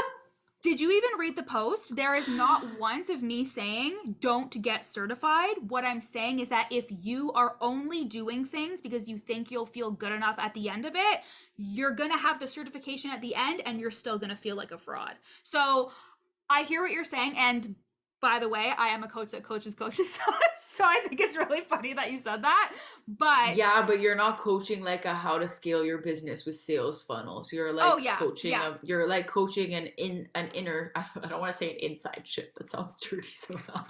did you even read the post? There is not once of me saying don't get certified. What I'm saying is that if you are only doing things because you think you'll feel good enough at the end of it, you're going to have the certification at the end and you're still going to feel like a fraud. So I hear what you're saying. And by the way, I am a coach that coaches coaches. So I think it's really funny that you said that. But Yeah, but you're not coaching like a how to scale your business with sales funnels. You're oh, like yeah, coaching yeah. a you're like coaching an inner, I don't want to say an inside shift. That sounds dirty somehow.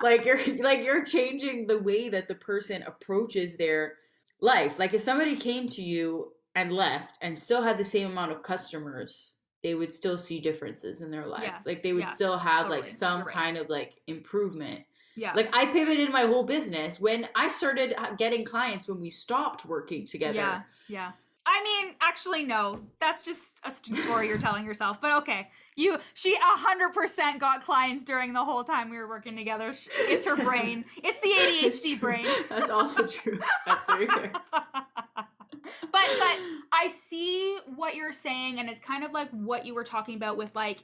Like you're changing the way that the person approaches their life. Like if somebody came to you and left and still had the same amount of customers, they would still see differences in their life. Like Yes, they would still yes, have like totally. some You're right. kind of like improvement. Yeah. Like I pivoted my whole business when I started getting clients when we stopped working Yeah, together. yeah. I mean, actually, no. That's just a story you're telling yourself. But okay, she 100% got clients during the whole time we were working together. It's her brain. It's the It's ADHD true. brain. That's also true. That's very fair. But I see what you're saying, and it's kind of like what you were talking about with like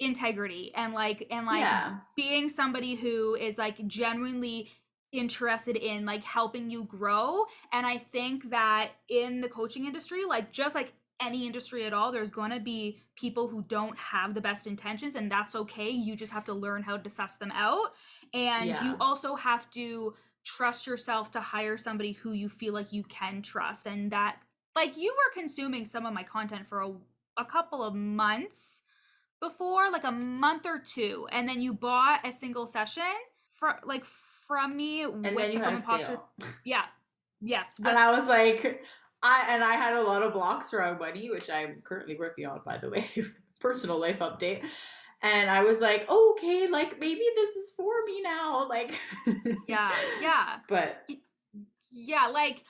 integrity and like Yeah. being somebody who is like genuinely interested in like helping you grow. And I think that in the coaching industry, like just like any industry at all, there's going to be people who don't have the best intentions, and that's okay. You just have to learn how to suss them out, and you Yeah. also have to trust yourself to hire somebody who you feel like you can trust. And that, like, you were consuming some of my content for a couple of months before, like a month or two, and then you bought a single session from me And with then the you had From a Imposter. sale. Yeah. Yes, And with I was like, I had a lot of blocks around money, which I'm currently working on, by the way. Personal life update. And I was like, oh, okay, like maybe this is for me now. Like yeah, yeah. but Yeah, like,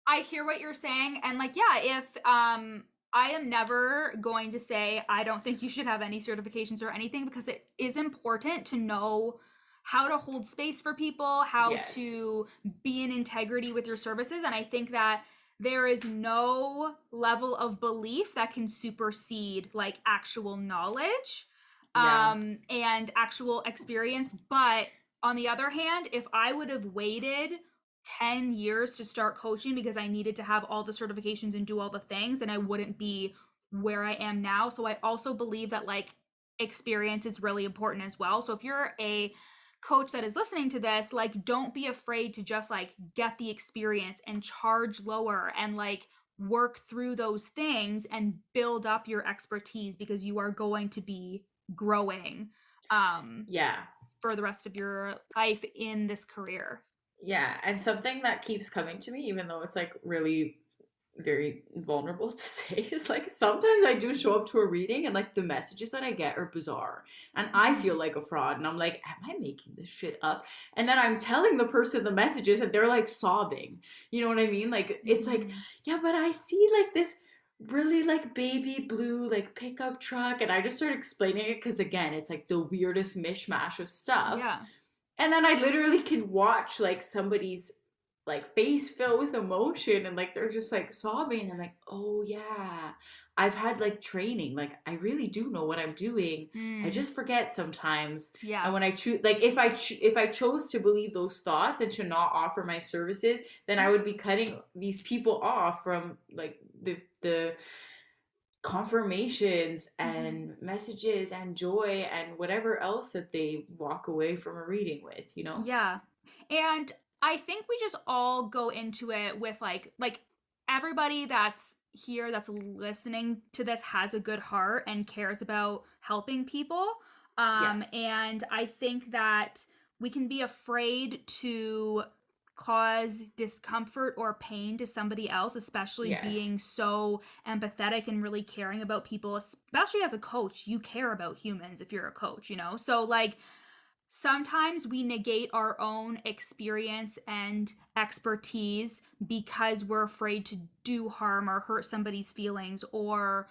I hear what you're saying, and like, yeah, if I am never going to say I don't think you should have any certifications or anything, because it is important to know how to hold space for people, how yes. to be in integrity with your services. And I think that there is no level of belief that can supersede like actual knowledge Yeah. and actual experience. But on the other hand, if I would have waited 10 years to start coaching because I needed to have all the certifications and do all the things, and I wouldn't be where I am now. So I also believe that like experience is really important as well. So if you're a coach that is listening to this, like, don't be afraid to just like get the experience and charge lower and like work through those things and build up your expertise, because you are going to be growing Yeah. for the rest of your life in this career. Yeah. And something that keeps coming to me, even though it's like really very vulnerable to say, is like sometimes I do show up to a reading and like the messages that I get are bizarre and I feel like a fraud and I'm like, am I making this shit up? And then I'm telling the person the messages and they're like sobbing. You know what I mean? Like it's like, yeah, but I see like this really like baby blue like pickup truck, and I just start explaining it because again it's like the weirdest mishmash of stuff. Yeah. And then I literally can watch like somebody's like face filled with emotion and like they're just like sobbing. And I'm like, oh yeah, I've had like training. Like I really do know what I'm doing. I just forget sometimes. Yeah. And when I choose, like if I chose to believe those thoughts and to not offer my services, then I would be cutting these people off from like the confirmations and messages and joy and whatever else that they walk away from a reading with, you know? Yeah. And I think we just all go into it with like everybody that's here that's listening to this has a good heart and cares about helping people. And I think that we can be afraid to cause discomfort or pain to somebody else, especially being so empathetic and really caring about people, especially as a coach. You care about humans if you're a coach, you know? So like sometimes we negate our own experience and expertise because we're afraid to do harm or hurt somebody's feelings or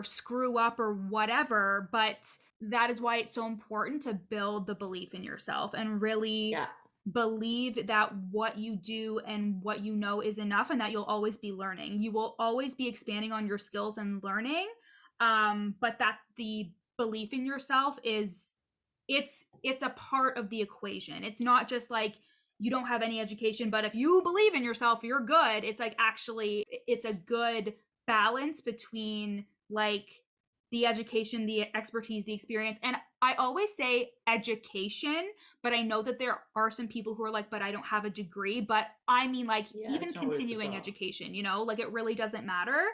screw up or whatever. But that is why it's so important to build the belief in yourself and really believe that what you do and what you know is enough, and that you'll always be learning. You will always be expanding on your skills and learning, but that the belief in yourself is it's a part of the equation. It's not just like you don't have any education, but if you believe in yourself, you're good. It's like actually it's a good balance between like the education, the expertise, the experience. And I always say education, but I know that there are some people who are like, but I don't have a degree. But I mean like even continuing education, you know, like it really doesn't matter.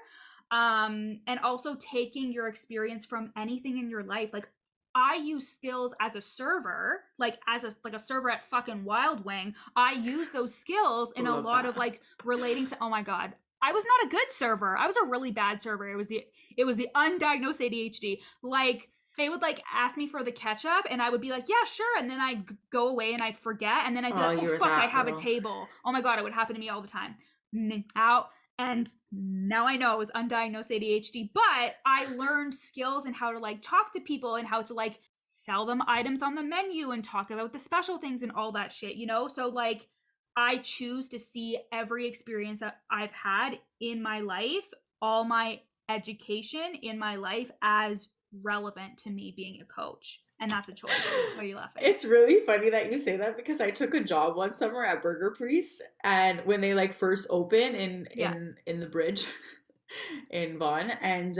And also taking your experience from anything in your life. Like I use skills as a server, like as a server at fucking Wild Wing. I use those skills in a lot of like relating to, oh my God, I was not a good server. I was a really bad server. It was the undiagnosed ADHD. Like they would like ask me for the ketchup and I would be like, yeah, sure. And then I'd go away and I'd forget. And then I'd be like, oh fuck, I have a table. Oh my God, it would happen to me all the time. Out. And now I know it was undiagnosed ADHD, but I learned skills and how to like talk to people and how to like sell them items on the menu and talk about the special things and all that shit, you know? So like I choose to see every experience that I've had in my life, all my education in my life as relevant to me being a coach. And that's a choice. Why are you laughing? It's really funny that you say that because I took a job one summer at Burger Priest, and when they like first opened in the bridge in Vaughan, and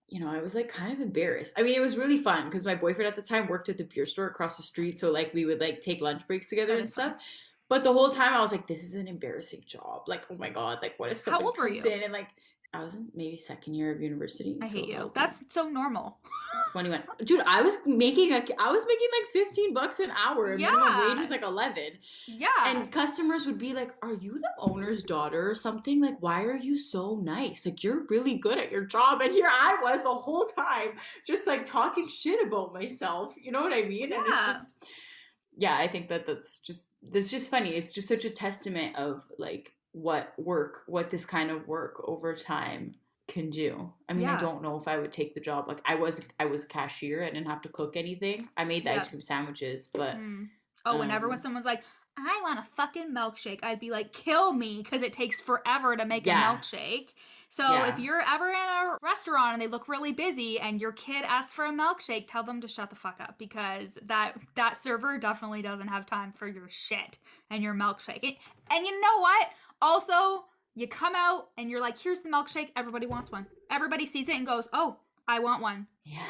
you know, I was like kind of embarrassed. I mean, it was really fun because my boyfriend at the time worked at the beer store across the street, so like we would like take lunch breaks together and stuff. Fun. But the whole time I was like, this is an embarrassing job. Like, oh my God, like what if someone comes in and like I was in maybe second year of university. I hate you. That's so normal. 21. Dude, I was making like $15 an hour. And minimum wage was like 11. Yeah. And customers would be like, are you the owner's daughter or something? Like, why are you so nice? Like, you're really good at your job. And here I was the whole time just like talking shit about myself. You know what I mean? Yeah. And it's just, yeah, I think that's just funny. It's just such a testament of like what this kind of work over time can do. I mean, I don't know if I would take the job. Like I was a cashier. I didn't have to cook anything. I made the ice cream sandwiches, but whenever when someone's like, I want a fucking milkshake, I'd be like, kill me, because it takes forever to make a milkshake. So if you're ever in a restaurant and they look really busy and your kid asks for a milkshake, tell them to shut the fuck up, because that server definitely doesn't have time for your shit and your milkshake. And you know what? Also, you come out and you're like, here's the milkshake. Everybody wants one. Everybody sees it and goes, oh, I want one. Yeah.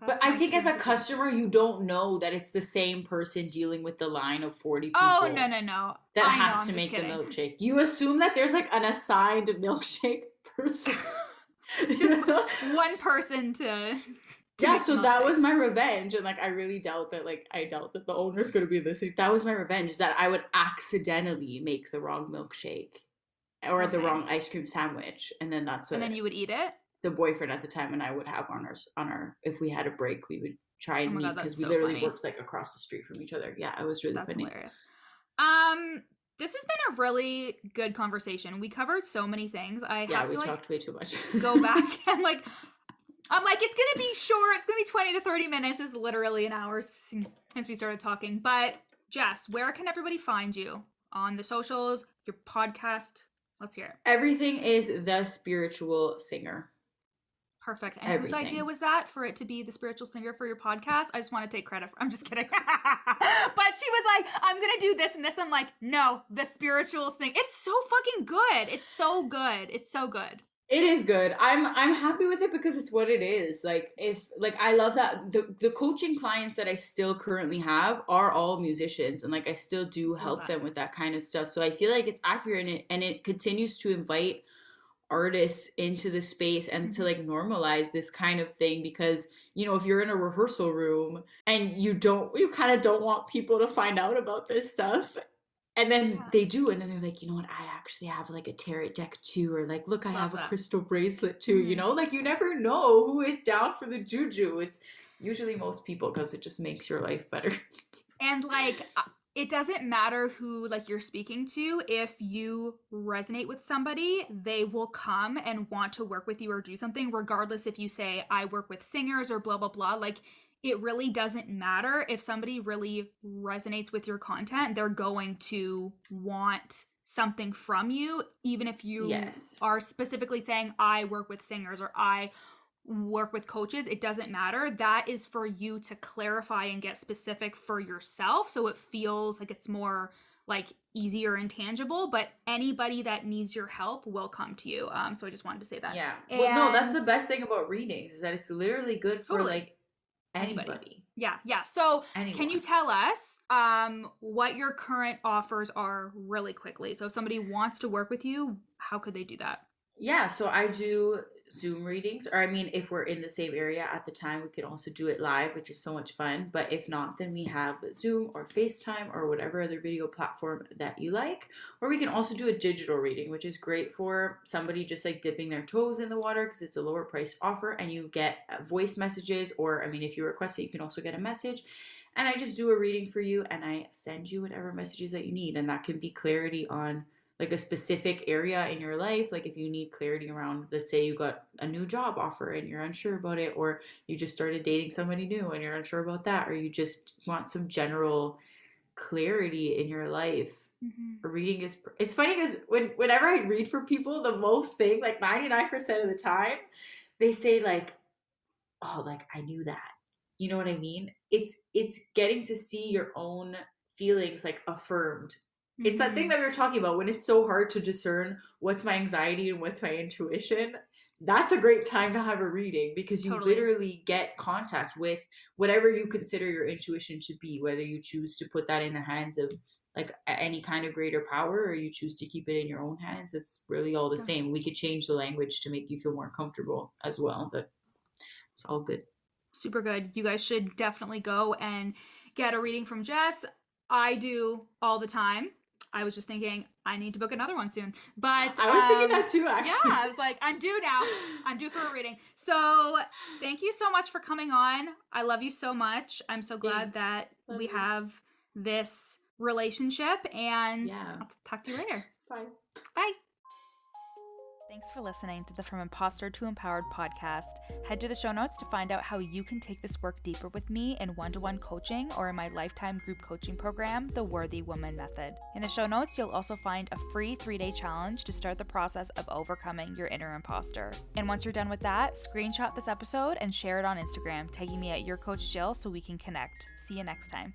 But I think as a customer, you don't know that it's the same person dealing with the line of 40 people. Oh, no. That has to make the milkshake. You assume that there's like an assigned milkshake person. Just one person to yeah, so that was my revenge. And like, I really doubt that the owner's going to be listening. That was my revenge, is that I would accidentally make the wrong milkshake or the wrong ice cream sandwich. And then that's what. And then you would eat it? The boyfriend at the time and I would have on our if we had a break, we would try and meet, because we literally worked like across the street from each other. Yeah, it was really funny. That's hilarious. This has been a really good conversation. We covered so many things. We talked way too much. Go back and like, I'm like, it's going to be short. It's going to be 20 to 30 minutes. It's literally an hour since we started talking. But Jess, where can everybody find you on the socials, your podcast. Let's hear it. Everything is The Spiritual Singer. Perfect. And whose idea was that for it to be The Spiritual Singer for your podcast? I just want to take credit. I'm just kidding. But she was like, I'm going to do this and this. I'm like, no, The Spiritual Singer. It's so fucking good. It's so good. It's so good. It is good. I'm happy with it because it's what it is. Like I love that the coaching clients that I still currently have are all musicians, and like I still do help them with that kind of stuff. So I feel like it's accurate, and it continues to invite artists into the space and to like normalize this kind of thing, because you know, if you're in a rehearsal room and you kind of don't want people to find out about this stuff, and then they do, and then they're like, you know what, I actually have like a tarot deck too, or like, look, I have a crystal bracelet too, you know, like you never know who is down for the juju. It's usually most people, because it just makes your life better. And like, it doesn't matter who like you're speaking to. If you resonate with somebody, they will come and want to work with you or do something, regardless if you say, I work with singers or blah, blah, blah. Like, it really doesn't matter. If somebody really resonates with your content, they're going to want something from you, even if you are specifically saying, I work with singers or I work with coaches. It doesn't matter. That is for you to clarify and get specific for yourself, so it feels like it's more like easier and tangible. But anybody that needs your help will come to you. So I just wanted to say that. Yeah. Well, no, that's the best thing about readings, is that it's literally good for like anybody. Yeah. So anyone. Can you tell us what your current offers are really quickly? So if somebody wants to work with you, how could they do that? Yeah, so I do Zoom readings, or I mean, if we're in the same area at the time, we can also do it live, which is so much fun. But if not, then we have Zoom or FaceTime or whatever other video platform that you like. Or we can also do a digital reading, which is great for somebody just like dipping their toes in the water, because it's a lower priced offer and you get voice messages, or I mean, if you request it, you can also get a message. And I just do a reading for you, and I send you whatever messages that you need. And that can be clarity on like a specific area in your life. Like if you need clarity around, let's say you got a new job offer and you're unsure about it, or you just started dating somebody new and you're unsure about that, or you just want some general clarity in your life. A reading is, it's funny because whenever I read for people, the most thing, like 99% of the time, they say like, oh, like I knew that. You know what I mean? It's getting to see your own feelings like affirmed. It's that thing that we were talking about, when it's so hard to discern what's my anxiety and what's my intuition. That's a great time to have a reading, because you literally get contact with whatever you consider your intuition to be, whether you choose to put that in the hands of like any kind of greater power, or you choose to keep it in your own hands. It's really all the same. We could change the language to make you feel more comfortable as well, but it's all good. Super good. You guys should definitely go and get a reading from Jess. I do all the time. I was just thinking, I need to book another one soon. But I was thinking that too, actually. Yeah, I was like, I'm due now. I'm due for a reading. So thank you so much for coming on. I love you so much. I'm so glad that we have this relationship. And I'll talk to you later. Bye. Bye. Thanks for listening to the From Imposter to Empowered podcast. Head to the show notes to find out how you can take this work deeper with me in one-to-one coaching or in my lifetime group coaching program, The Worthy Woman Method. In the show notes, you'll also find a free 3-day challenge to start the process of overcoming your inner imposter. And once you're done with that, screenshot this episode and share it on Instagram, tagging me at YourCoachJill so we can connect. See you next time.